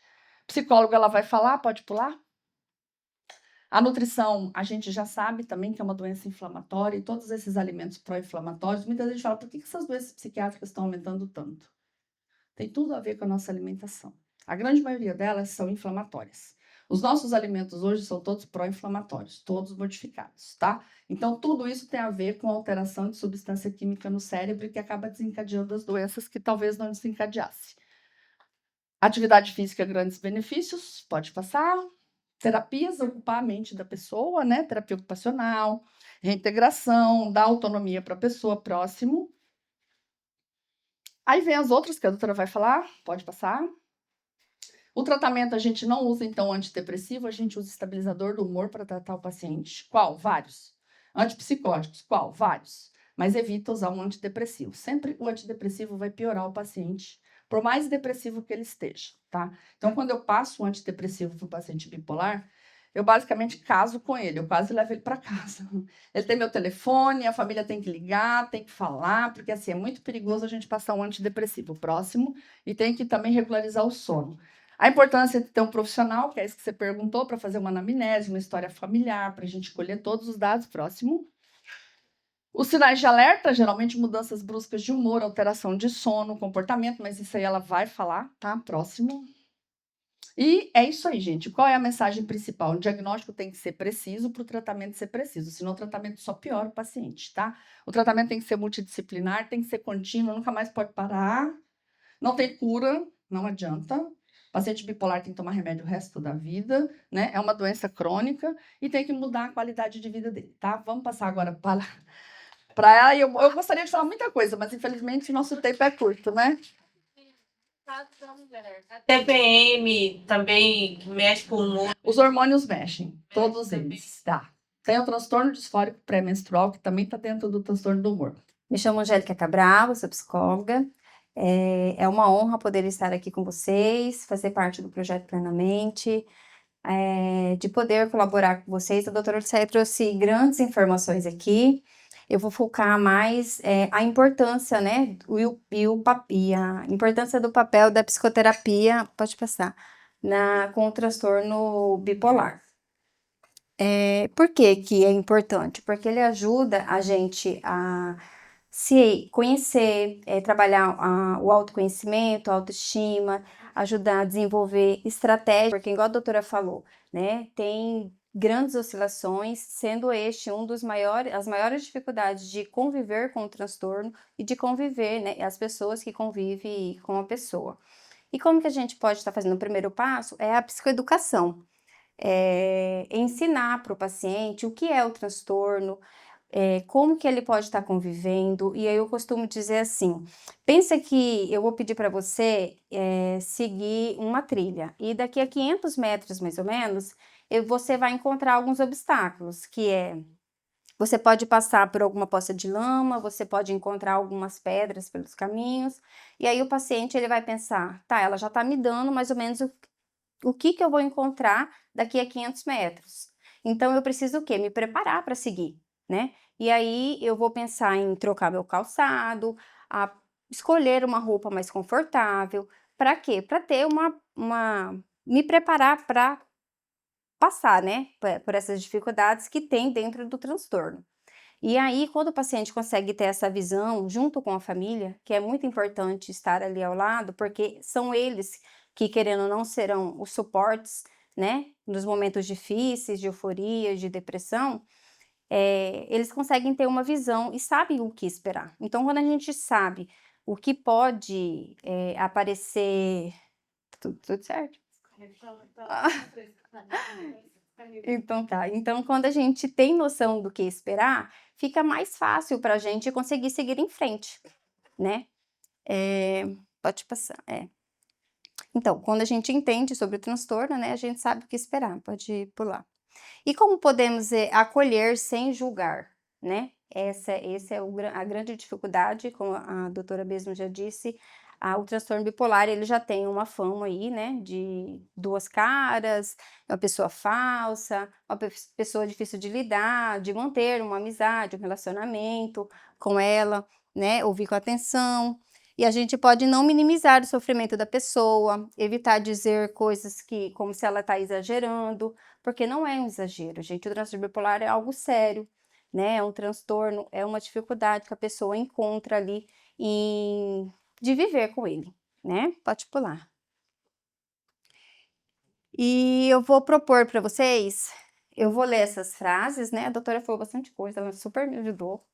Psicóloga, ela vai falar, pode pular? A nutrição, a gente já sabe também que é uma doença inflamatória e todos esses alimentos pró-inflamatórios, muitas vezes a gente fala, por que essas doenças psiquiátricas estão aumentando tanto? Tem tudo a ver com a nossa alimentação. A grande maioria delas são inflamatórias. Os nossos alimentos hoje são todos pró-inflamatórios, todos modificados, tá? Então, tudo isso tem a ver com a alteração de substância química no cérebro que acaba desencadeando as doenças que talvez não desencadeasse. Atividade física, grandes benefícios, pode passar. Terapias, ocupar a mente da pessoa, né? Terapia ocupacional, reintegração, dar autonomia para a pessoa. Próximo. Aí vem as outras que a doutora vai falar, pode passar. O tratamento a gente não usa, então, antidepressivo, a gente usa estabilizador do humor para tratar o paciente. Qual? Vários. Antipsicóticos, qual? Vários. Mas evita usar um antidepressivo. Sempre o antidepressivo vai piorar o paciente, por mais depressivo que ele esteja, tá? Então, quando eu passo um antidepressivo para o paciente bipolar, eu basicamente caso com ele, eu quase levo ele para casa. Ele tem meu telefone, a família tem que ligar, tem que falar, porque assim, é muito perigoso a gente passar um antidepressivo próximo e tem que também regularizar o sono. A importância de ter um profissional, que é isso que você perguntou, para fazer uma anamnese, uma história familiar, para a gente colher todos os dados. Próximo. Os sinais de alerta, geralmente mudanças bruscas de humor, alteração de sono, comportamento, mas isso aí ela vai falar, tá? Próximo. E é isso aí, gente. Qual é a mensagem principal? O diagnóstico tem que ser preciso para o tratamento ser preciso, senão o tratamento só piora o paciente, tá? O tratamento tem que ser multidisciplinar, tem que ser contínuo, nunca mais pode parar, não tem cura, não adianta. O paciente bipolar tem que tomar remédio o resto da vida, né? É uma doença crônica e tem que mudar a qualidade de vida dele, tá? Vamos passar agora para ela. Eu gostaria de falar muita coisa, mas infelizmente nosso tempo é curto, né? A TPM também mexe com o humor. Os hormônios mexem, todos eles, tá? Tem o transtorno disfórico pré-menstrual, que também está dentro do transtorno do humor. Me chamo Angélica Cabral, sou psicóloga. É uma honra poder estar aqui com vocês, fazer parte do projeto Plenamente, de poder colaborar com vocês. A doutora Odisseia trouxe grandes informações aqui. Eu vou focar mais a importância, né, e a importância do papel da psicoterapia, pode passar, com o transtorno bipolar. Por que que é importante? Porque ele ajuda a gente a se conhecer, trabalhar o autoconhecimento, a autoestima, ajudar a desenvolver estratégias, porque igual a doutora falou, né, tem grandes oscilações, sendo este as maiores dificuldades de conviver com o transtorno e de conviver, né, as pessoas que convivem com a pessoa. E como que a gente pode estar fazendo? O primeiro passo é a psicoeducação. Ensinar para o paciente o que é o transtorno, como que ele pode estar convivendo. E aí eu costumo dizer assim, pensa que eu vou pedir para você seguir uma trilha, e daqui a 500 metros mais ou menos, você vai encontrar alguns obstáculos, você pode passar por alguma poça de lama, você pode encontrar algumas pedras pelos caminhos, e aí o paciente ele vai pensar, tá, ela já está me dando mais ou menos o que eu vou encontrar daqui a 500 metros. Então, eu preciso o quê? Me preparar para seguir, né? E aí, eu vou pensar em trocar meu calçado, escolher uma roupa mais confortável. Para quê? Para ter me preparar para passar, né? Por essas dificuldades que tem dentro do transtorno. E aí, quando o paciente consegue ter essa visão junto com a família, que é muito importante estar ali ao lado, porque são eles que, querendo ou não, serão os suportes, né, nos momentos difíceis, de euforia, de depressão, eles conseguem ter uma visão e sabem o que esperar. Então, quando a gente sabe o que pode aparecer. Tudo certo? Então tá. Então, quando a gente tem noção do que esperar, fica mais fácil para a gente conseguir seguir em frente, né? Pode passar. Então, quando a gente entende sobre o transtorno, né, a gente sabe o que esperar. Pode pular. E como podemos acolher sem julgar, né? Essa é a grande dificuldade, como a doutora mesmo já disse. O transtorno bipolar, ele já tem uma fama aí, né, de duas caras, uma pessoa falsa, uma pessoa difícil de lidar, de manter uma amizade, um relacionamento com ela, né, ouvir com atenção. E a gente pode não minimizar o sofrimento da pessoa, evitar dizer coisas como se ela está exagerando, porque não é um exagero, gente. O transtorno bipolar é algo sério, né? É um transtorno, é uma dificuldade que a pessoa encontra ali de viver com ele, né? Pode pular. E eu vou propor para vocês, eu vou ler essas frases, né? A doutora falou bastante coisa, ela super me ajudou.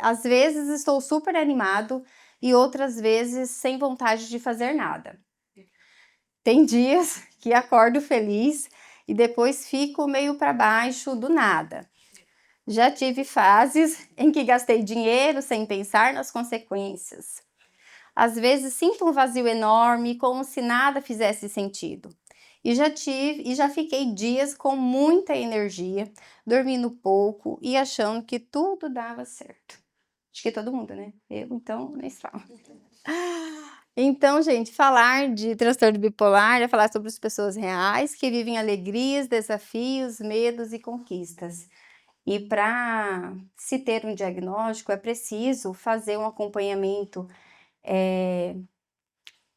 Às vezes estou super animado e outras vezes sem vontade de fazer nada. Tem dias que acordo feliz e depois fico meio para baixo do nada. Já tive fases em que gastei dinheiro sem pensar nas consequências. Às vezes sinto um vazio enorme, como se nada fizesse sentido. E já fiquei dias com muita energia, dormindo pouco e achando que tudo dava certo. Acho que todo mundo, né? Eu, então, nem falo. Então, gente, falar de transtorno bipolar é falar sobre as pessoas reais que vivem alegrias, desafios, medos e conquistas. E para se ter um diagnóstico, é preciso fazer um acompanhamento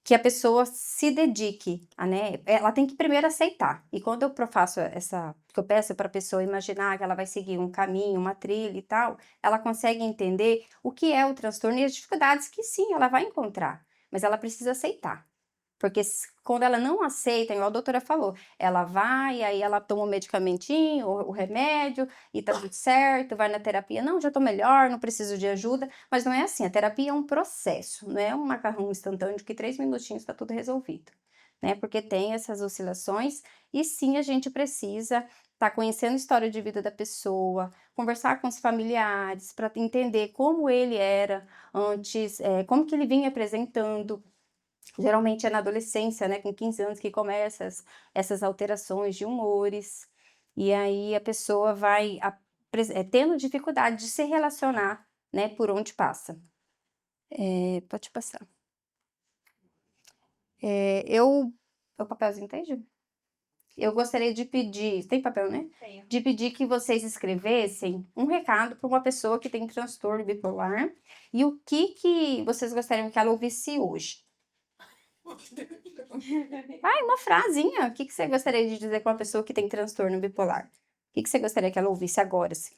que a pessoa se dedique, né? Ela tem que primeiro aceitar. E quando eu faço que eu peço para a pessoa imaginar que ela vai seguir um caminho, uma trilha e tal, ela consegue entender o que é o transtorno e as dificuldades que sim, ela vai encontrar, mas ela precisa aceitar, Porque quando ela não aceita, igual a doutora falou, ela vai, aí ela toma o medicamentinho, o remédio, e tá tudo certo, vai na terapia, não, já tô melhor, não preciso de ajuda, mas não é assim, a terapia é um processo, não é um macarrão instantâneo de que 3 minutinhos tá tudo resolvido, né? Porque tem essas oscilações, e sim, a gente precisa estar conhecendo a história de vida da pessoa, conversar com os familiares, para entender como ele era antes, como que ele vinha apresentando. Geralmente é na adolescência, né, com 15 anos que começam essas alterações de humores, e aí a pessoa vai tendo dificuldade de se relacionar, né, por onde passa. Pode passar. O papelzinho tem, Ju? Eu gostaria de pedir, tem papel, né? Tenho. De pedir que vocês escrevessem um recado para uma pessoa que tem transtorno bipolar e o que vocês gostariam que ela ouvisse hoje. Uma frasinha. O que você gostaria de dizer com uma pessoa que tem transtorno bipolar? O que você gostaria que ela ouvisse agora, assim?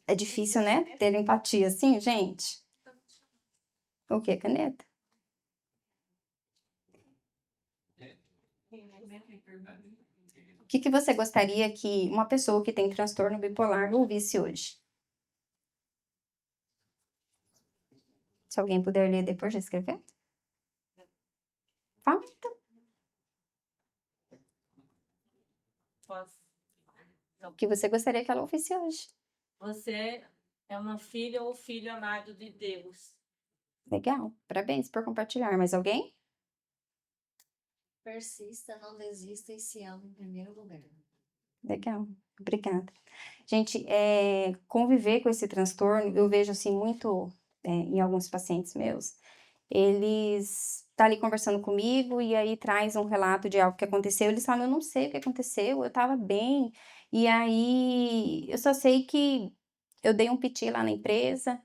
É difícil, né? Ter empatia assim, gente? O quê? Caneta? O que você gostaria que uma pessoa que tem transtorno bipolar ouvisse hoje? Se alguém puder ler depois de escrever. Fala, então. Posso? O que você gostaria que ela ouvisse hoje? Você é uma filha ou filho amado de Deus. Legal. Parabéns por compartilhar. Mais alguém? Persista, não desista e se ama em primeiro lugar. Legal, obrigada. Gente, conviver com esse transtorno, eu vejo assim muito em alguns pacientes meus, eles tá ali conversando comigo e aí traz um relato de algo que aconteceu, eles falam, eu não sei o que aconteceu, eu tava bem, e aí eu só sei que eu dei um piti lá na empresa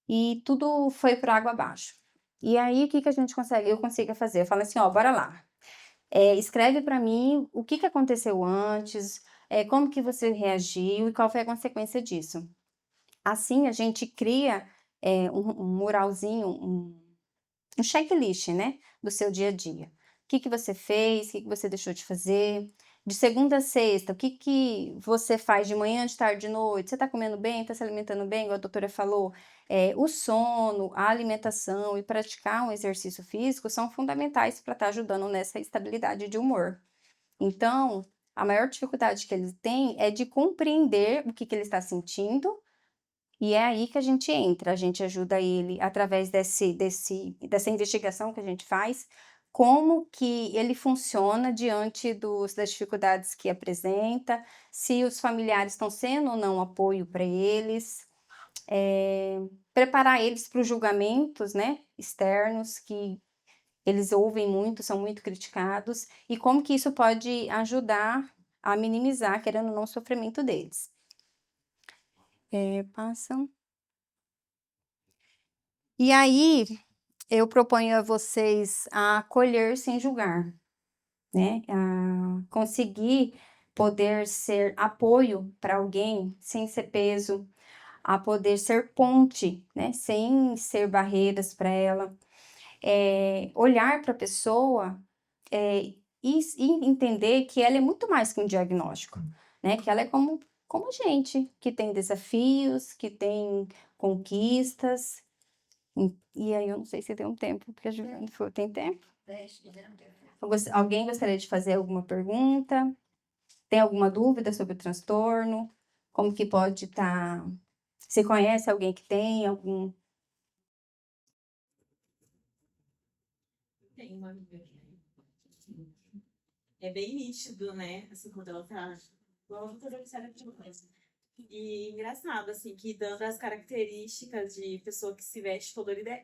e tudo foi por água abaixo. E aí, o que que eu consigo fazer? Eu falo assim, ó, bora lá. Escreve para mim o que que aconteceu antes, como que você reagiu e qual foi a consequência disso. Assim, a gente cria um muralzinho, um checklist, né, do seu dia a dia. O que que você fez, o que que você deixou de fazer. De segunda a sexta, o que que você faz de manhã, de tarde, de noite? Você está comendo bem, está se alimentando bem, igual a doutora falou? O sono, a alimentação e praticar um exercício físico são fundamentais para estar ajudando nessa estabilidade de humor. Então, a maior dificuldade que ele tem é de compreender o que que ele está sentindo, e é aí que a gente entra, a gente ajuda ele através dessa investigação que a gente faz, como que ele funciona diante das dificuldades que apresenta, se os familiares estão sendo ou não apoio para eles, preparar eles para os julgamentos, né, externos, que eles ouvem muito, são muito criticados, e como que isso pode ajudar a minimizar, querendo ou não, o sofrimento deles. Passam. E aí, eu proponho a vocês a acolher sem julgar, né? A conseguir poder ser apoio para alguém sem ser peso, a poder ser ponte, né? Sem ser barreiras para ela. Olhar para a pessoa e entender que ela é muito mais que um diagnóstico, né? Que ela é como a gente, que tem desafios, que tem conquistas. E aí, eu não sei se tem um tempo, porque a Juliana falou, tem tempo? Alguém gostaria de fazer alguma pergunta? Tem alguma dúvida sobre o transtorno? Como que pode estar... Você conhece alguém que tem algum... Tem uma amiga que é bem nítido, né? Assim, quando ela tá... Igual a doutora Vicélia tinha coisa. E engraçado, assim, que dando as características de pessoa que se veste colorida,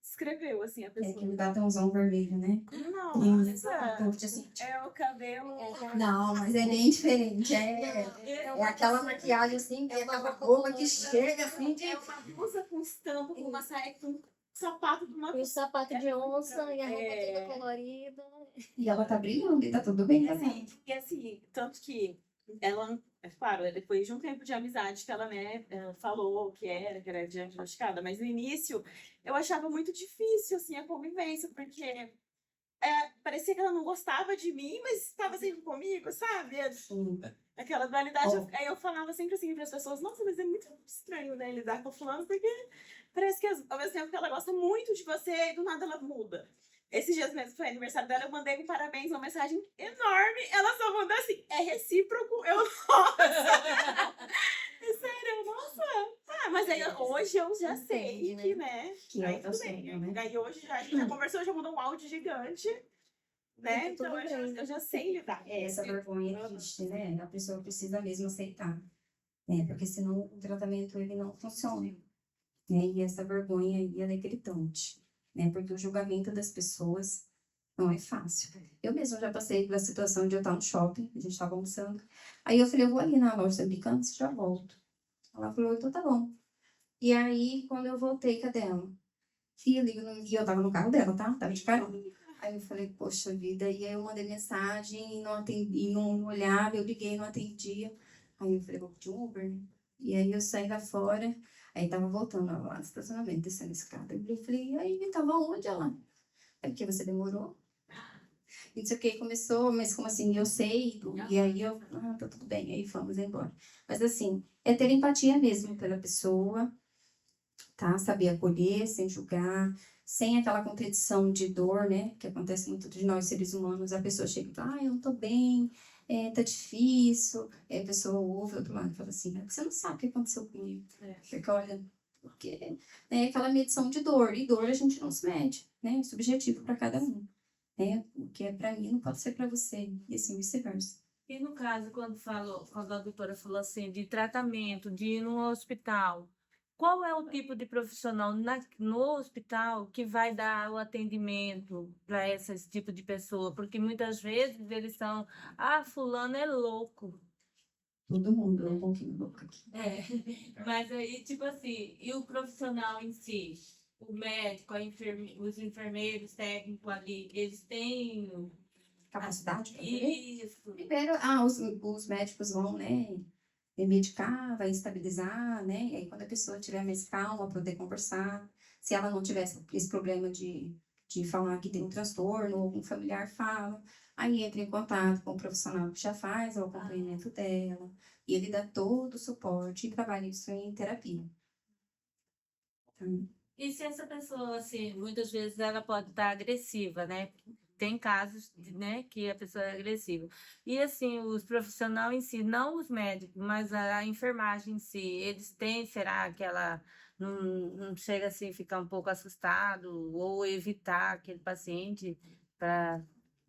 escreveu, assim, a pessoa. que me dá tãozão vermelho, né? Nossa, é o cabelo... Não, mas é bem diferente. É aquela maquiagem assim, é aquela roupa que chega assim de... É uma blusa com estampa, com uma saia, com sapato de uma... O sapato de onça e a roupa toda colorida. E ela tá brilhando e tá tudo bem E assim, tanto que ela, é claro, depois de um tempo de amizade que ela, né, falou que era diagnosticada, mas no início eu achava muito difícil, assim, a convivência, porque parecia que ela não gostava de mim, mas estava sempre comigo, sabe? Aquela dualidade. Aí eu falava sempre assim para as pessoas, nossa, mas é muito estranho, né, lidar com fulano, porque parece que ao mesmo tempo que ela gosta muito de você, e do nada ela muda. Esses dias mesmo foi aniversário dela, eu mandei um parabéns, uma mensagem enorme, ela só mandou assim, é recíproco, eu, nossa, é sério, nossa. Mas aí hoje eu já sei que, né, Que aí é tudo bem. Aí hoje a gente já conversou, já mandou um áudio gigante, né, Tudo então eu já sei lidar. Essa vergonha existe, né? A pessoa precisa mesmo aceitar, né? Porque senão o tratamento ele não funciona, né? E essa vergonha aí, ela é gritante, né? Porque o julgamento das pessoas não é fácil. Eu mesma já passei pela situação de eu estar no shopping, a gente estava almoçando. Aí eu falei, eu vou ali na loja Americanas e já volto. Ela falou, então tá bom. E aí, quando eu voltei, cadê ela? E eu tava no carro dela, tá? Tava de carona. Aí eu falei, poxa vida, e aí eu mandei mensagem e não atendi, e não olhava, eu liguei e não atendia. Aí eu falei, vou pedir um Uber, né? E aí eu saí lá fora, aí tava voltando lá no estacionamento, descendo a escada. Eu falei, e aí, tava onde ela? É porque você demorou? E não sei o que, começou, mas como assim, eu sei, e aí eu, tá tudo bem, aí vamos embora. Mas assim, é ter empatia mesmo pela pessoa, tá? Saber acolher, sem julgar, sem aquela competição de dor, né? Que acontece muito de nós seres humanos. A pessoa chega e fala, eu não tô bem, tá difícil. Aí a pessoa ouve o outro lado e fala assim, você não sabe o que aconteceu comigo. Fica olhando, porque é aquela medição de dor. E dor a gente não se mede, né? É subjetivo para cada um. Né? O que é para mim não pode ser para você. E assim vice-versa. E no caso, quando a doutora falou assim, de tratamento, de ir no hospital, qual é o tipo de profissional no hospital que vai dar o atendimento para esse tipo de pessoa? Porque muitas vezes eles são, fulano é louco. Todo mundo é um pouquinho louco aqui. Mas aí, tipo assim, e o profissional em si? O médico, os enfermeiros técnicos ali, eles têm Capacidade para ver? isso. Primeiro, os médicos vão, né, medicar, vai estabilizar, né, e aí quando a pessoa tiver mais calma, poder conversar, se ela não tivesse esse problema de falar que tem um transtorno, ou um familiar fala, aí entra em contato com o profissional que já faz o acompanhamento dela, e ele dá todo o suporte e trabalha isso em terapia. Então, E se essa pessoa, assim, muitas vezes ela pode estar agressiva, né? Tem casos, né, que a pessoa é agressiva. E, assim, os profissionais em si, não os médicos, mas a enfermagem em si, eles têm, será que ela não chega, assim, a ficar um pouco assustado ou evitar aquele paciente para...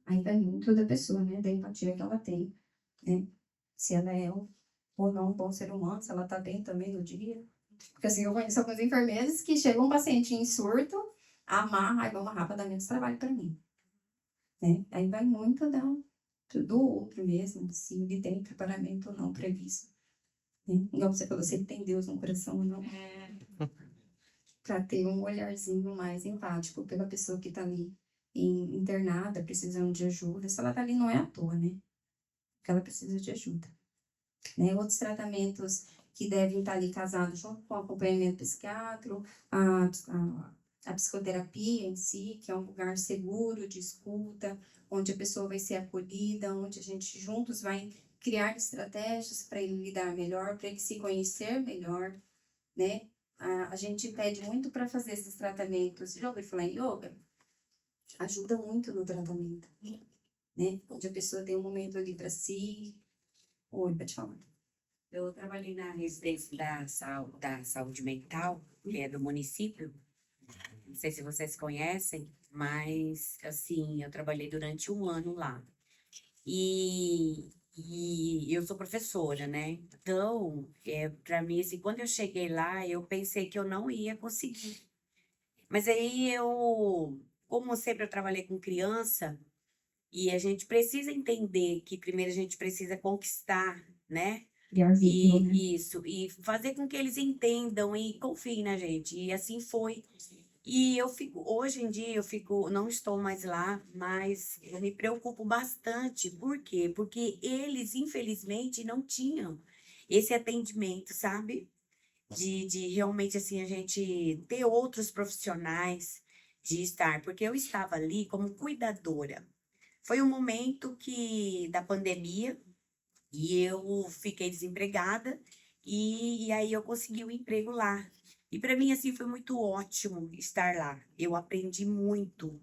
aí vai muito da pessoa, né, da empatia que ela tem, né, se ela é ou não um bom ser humano, se ela tá bem também no dia. Porque assim, eu conheço algumas enfermeiras que chega um paciente em surto, amarra, aí vamos rapidamente trabalho para mim. Né? Aí vai muito do outro mesmo, se ele tem preparamento ou não previsto. Né? Igual você falou, se ele tem Deus no coração ou não. Para ter um olharzinho mais empático pela pessoa que está ali internada, precisando de ajuda. Se ela está ali, não é à toa, né? Porque ela precisa de ajuda. Né? Outros tratamentos que devem estar ali casados junto com o acompanhamento psiquiátrico, a psicoterapia em si, que é um lugar seguro de escuta, onde a pessoa vai ser acolhida, onde a gente juntos vai criar estratégias para ele lidar melhor, para ele se conhecer melhor, né? A gente pede muito para fazer esses tratamentos. Já ouviu falar em yoga? Ajuda muito no tratamento, né? Onde a pessoa tem um momento ali para si. Oi, pode falar. Eu trabalhei na residência da saúde mental, que é do município. Não sei se vocês conhecem, mas, assim, eu trabalhei durante 1 ano lá. E eu sou professora, né? Então, para mim, assim, quando eu cheguei lá, eu pensei que eu não ia conseguir. Mas aí como sempre eu trabalhei com criança, e a gente precisa entender que primeiro a gente precisa conquistar, né? Criar vínculo, né? Isso, e fazer com que eles entendam e confiem na gente. E assim foi. E hoje em dia não estou mais lá, mas eu me preocupo bastante. Por quê? Porque eles, infelizmente, não tinham esse atendimento, sabe? De realmente, assim, a gente ter outros profissionais de estar, porque eu estava ali como cuidadora. Foi um momento da pandemia, e eu fiquei desempregada e aí eu consegui um emprego lá. E para mim, assim, foi muito ótimo estar lá. Eu aprendi muito,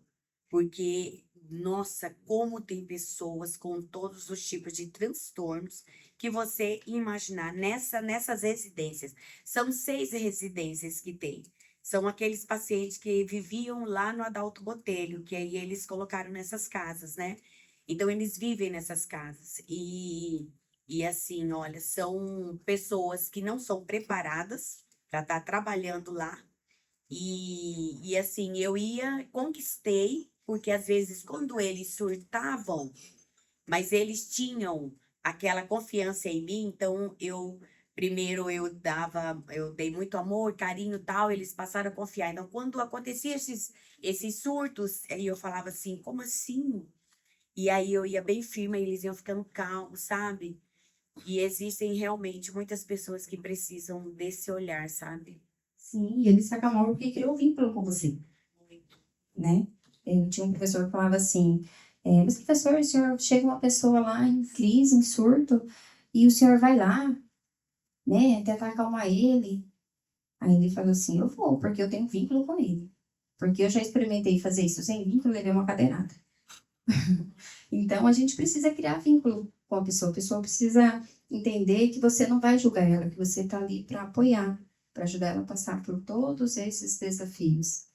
porque, nossa, como tem pessoas com todos os tipos de transtornos que você imaginar nessas residências. São 6 residências que tem. São aqueles pacientes que viviam lá no Adalto Botelho, que aí eles colocaram nessas casas, né? Então, eles vivem nessas casas. E assim, olha, são pessoas que não são preparadas para estar trabalhando lá. E assim, conquistei, porque às vezes quando eles surtavam, mas eles tinham aquela confiança em mim, então primeiro eu dei muito amor, carinho e tal, eles passaram a confiar. Então, quando acontecia esses surtos, aí eu falava assim, como assim? E aí eu ia bem firme, aí eles iam ficando calmos, sabe? E existem realmente muitas pessoas que precisam desse olhar, sabe? Sim, e ele se acalmou porque criou vínculo com você, né? Eu tinha um professor que falava assim, mas professor, o senhor chega uma pessoa lá em crise, em surto, e o senhor vai lá, né, tentar acalmar ele. Aí ele falou assim, eu vou, porque eu tenho vínculo com ele. Porque eu já experimentei fazer isso sem vínculo, levei uma cadeirada. Então, a gente precisa criar vínculo com a pessoa precisa entender que você não vai julgar ela, que você está ali para apoiar, para ajudar ela a passar por todos esses desafios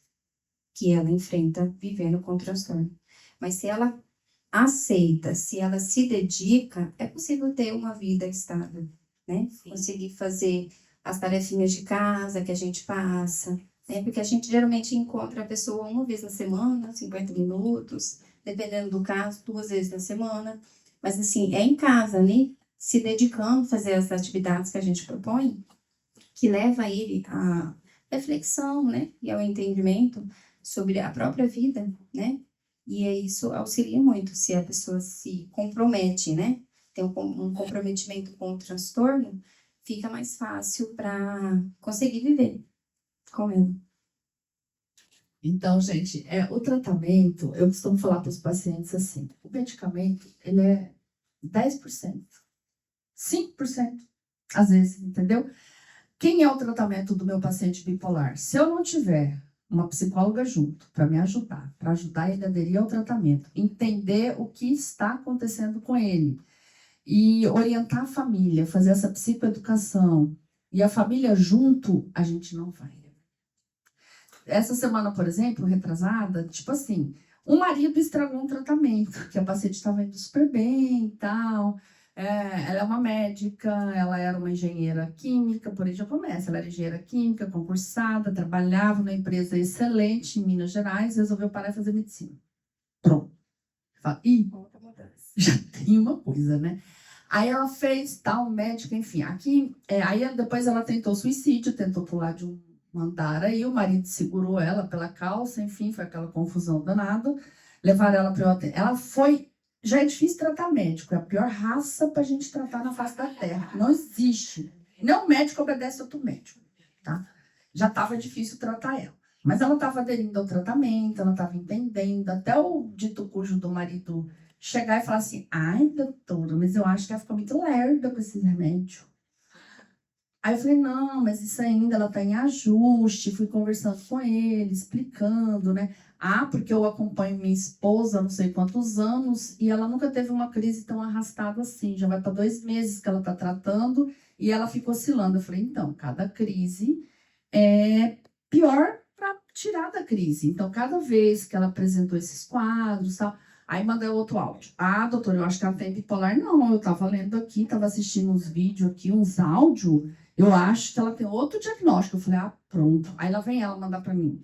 que ela enfrenta vivendo com o transtorno. Mas se ela aceita, se ela se dedica, é possível ter uma vida estável, né? Sim. Conseguir fazer as tarefinhas de casa que a gente passa, né? Porque a gente geralmente encontra a pessoa uma vez na semana, 50 minutos, dependendo do caso, 2 vezes na semana. Mas assim, é em casa, né? Se dedicando a fazer as atividades que a gente propõe, que leva ele à reflexão, né? E ao entendimento sobre a própria vida, né? E isso auxilia muito se a pessoa se compromete, né? Tem um comprometimento com o transtorno, fica mais fácil para conseguir viver com ele. Então, gente, o tratamento, eu costumo falar para os pacientes assim, o medicamento, ele é 10%, 5%, às vezes, entendeu? Quem é o tratamento do meu paciente bipolar? Se eu não tiver uma psicóloga junto para me ajudar, para ajudar ele a aderir ao tratamento, entender o que está acontecendo com ele e orientar a família, fazer essa psicoeducação e a família junto, a gente não vai. Essa semana, por exemplo, retrasada, tipo assim, o marido estragou um tratamento, que a paciente estava indo super bem e tal. Ela é uma médica, ela era uma engenheira química, por aí já começa. Ela era engenheira química, concursada, trabalhava numa empresa excelente em Minas Gerais, resolveu parar e fazer medicina. Pronto. Fala, já tem uma coisa, né? Aí ela fez tal, médica, enfim. Aí depois ela tentou suicídio, tentou pular de um andar aí, o marido segurou ela pela calça, enfim, foi aquela confusão danada. Levaram ela para o hotel. Ela foi. Já é difícil tratar médico, é a pior raça para a gente tratar na face da terra. Não existe. Nenhum médico obedece outro médico, tá? Já estava difícil tratar ela. Mas ela estava aderindo ao tratamento, ela estava entendendo, até o dito cujo do marido chegar e falar assim, ai, doutora, mas eu acho que ela ficou muito lerda com esses remédios. Aí eu falei, não, mas isso ainda, ela está em ajuste, fui conversando com ele, explicando, né? Porque eu acompanho minha esposa há não sei quantos anos e ela nunca teve uma crise tão arrastada assim, já vai para 2 meses que ela está tratando e ela fica oscilando. Eu falei, então, cada crise é pior para tirar da crise. Então, cada vez que ela apresentou esses quadros, tal, aí mandei outro áudio. Doutora, eu acho que ela tem bipolar. Não, eu estava lendo aqui, estava assistindo uns vídeos aqui, uns áudios. Eu acho que ela tem outro diagnóstico. Eu falei, pronto. Aí lá vem ela mandar para mim.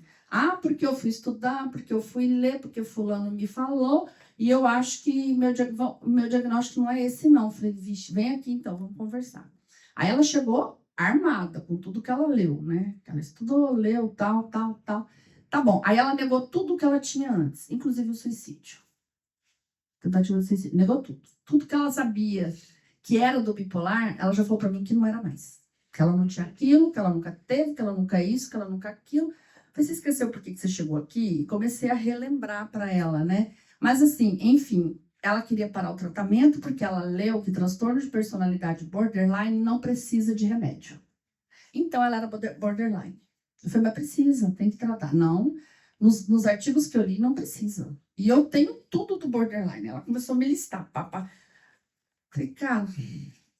Porque eu fui estudar, porque eu fui ler, porque fulano me falou, e eu acho que meu diagnóstico não é esse, não. Eu falei, vixe, vem aqui então, vamos conversar. Aí ela chegou armada com tudo que ela leu, né? Ela estudou, leu, tal. Tá bom. Aí ela negou tudo que ela tinha antes, inclusive o suicídio. Tentativa de suicídio. Negou tudo. Tudo que ela sabia que era do bipolar, ela já falou pra mim que não era mais. Que ela não tinha aquilo, que ela nunca teve, que ela nunca isso, que ela nunca aquilo. Falei, você esqueceu por que você chegou aqui? E comecei a relembrar para ela, né? Mas assim, enfim, ela queria parar o tratamento porque ela leu que transtorno de personalidade borderline não precisa de remédio. Então ela era borderline. Eu falei, mas precisa, tem que tratar. Não, nos artigos que eu li, não precisa. E eu tenho tudo do borderline. Ela começou a me listar. Papá. Falei, cara,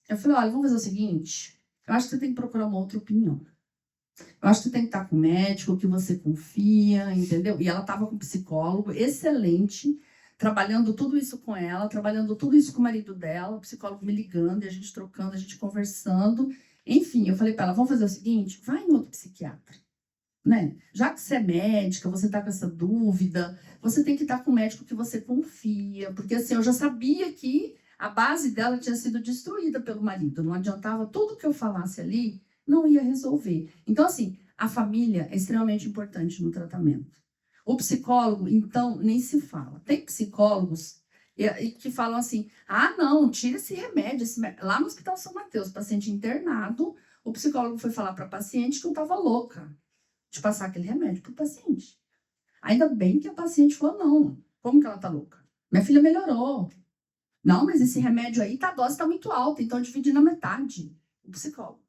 eu falei, olha, vamos fazer o seguinte, eu acho que você tem que procurar uma outra opinião. Eu acho que você tem que estar com um médico que você confia, entendeu? E ela estava com um psicólogo excelente, trabalhando tudo isso com ela, trabalhando tudo isso com o marido dela, o psicólogo me ligando, e a gente trocando, a gente conversando. Enfim, eu falei para ela, vamos fazer o seguinte, vai em outro psiquiatra, né? Já que você é médica, você está com essa dúvida, você tem que estar com um médico que você confia, porque assim, eu já sabia que a base dela tinha sido destruída pelo marido, não adiantava tudo que eu falasse ali, não ia resolver. Então, assim, a família é extremamente importante no tratamento. O psicólogo, então, nem se fala. Tem psicólogos que falam assim, ah, não, tira esse remédio. Lá no Hospital São Mateus, paciente internado, o psicólogo foi falar para a paciente que eu estava louca de passar aquele remédio para o paciente. Ainda bem que a paciente falou, não, como que ela está louca? Minha filha melhorou. Não, mas esse remédio aí, a dose está muito alta, então divide na metade. O psicólogo.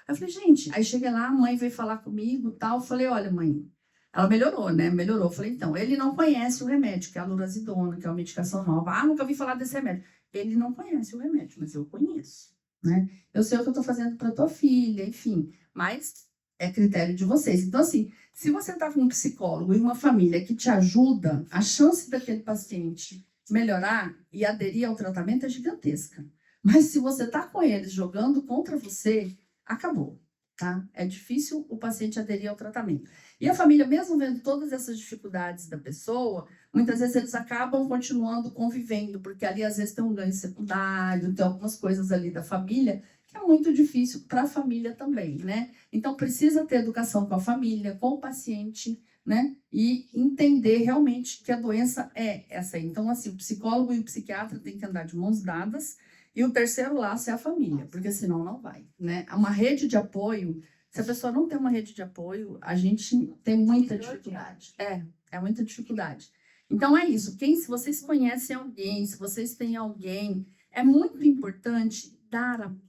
Aí eu falei, gente, aí cheguei lá, a mãe veio falar comigo e tal. Eu falei, olha, mãe, ela melhorou, né? Melhorou. Eu falei, então, ele não conhece o remédio, que é a lurazidona, que é uma medicação nova. Ah, nunca ouvi falar desse remédio. Ele não conhece o remédio, mas eu conheço, né? Eu sei o que eu estou fazendo para tua filha, enfim. Mas é critério de vocês. Então, assim, se você está com um psicólogo e uma família que te ajuda, a chance daquele paciente melhorar e aderir ao tratamento é gigantesca. Mas se você está com eles jogando contra você, acabou, tá? É difícil o paciente aderir ao tratamento. E a família, mesmo vendo todas essas dificuldades da pessoa, muitas vezes eles acabam continuando convivendo, porque ali às vezes tem um ganho secundário, tem algumas coisas ali da família que é muito difícil para a família também, né? Então precisa ter educação com a família, com o paciente, né? E entender realmente que a doença é essa aí. Então, assim, o psicólogo e o psiquiatra têm que andar de mãos dadas, e o terceiro laço é a família, porque senão não vai, né? Uma rede de apoio, se a pessoa não tem uma rede de apoio, a gente tem muita dificuldade. É muita dificuldade. Então é isso, se vocês conhecem alguém, se vocês têm alguém, é muito importante dar apoio,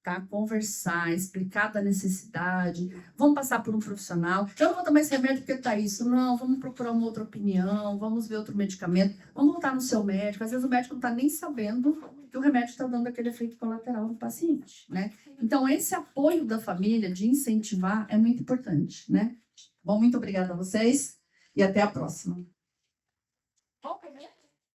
tá? Conversar, explicar da necessidade, vamos passar por um profissional, eu não vou tomar esse remédio porque tá isso, não, vamos procurar uma outra opinião, vamos ver outro medicamento, vamos voltar no seu médico, às vezes o médico não tá nem sabendo que o remédio está dando aquele efeito colateral no paciente, né? Então, esse apoio da família, de incentivar, é muito importante, né? Bom, muito obrigada a vocês e até a próxima.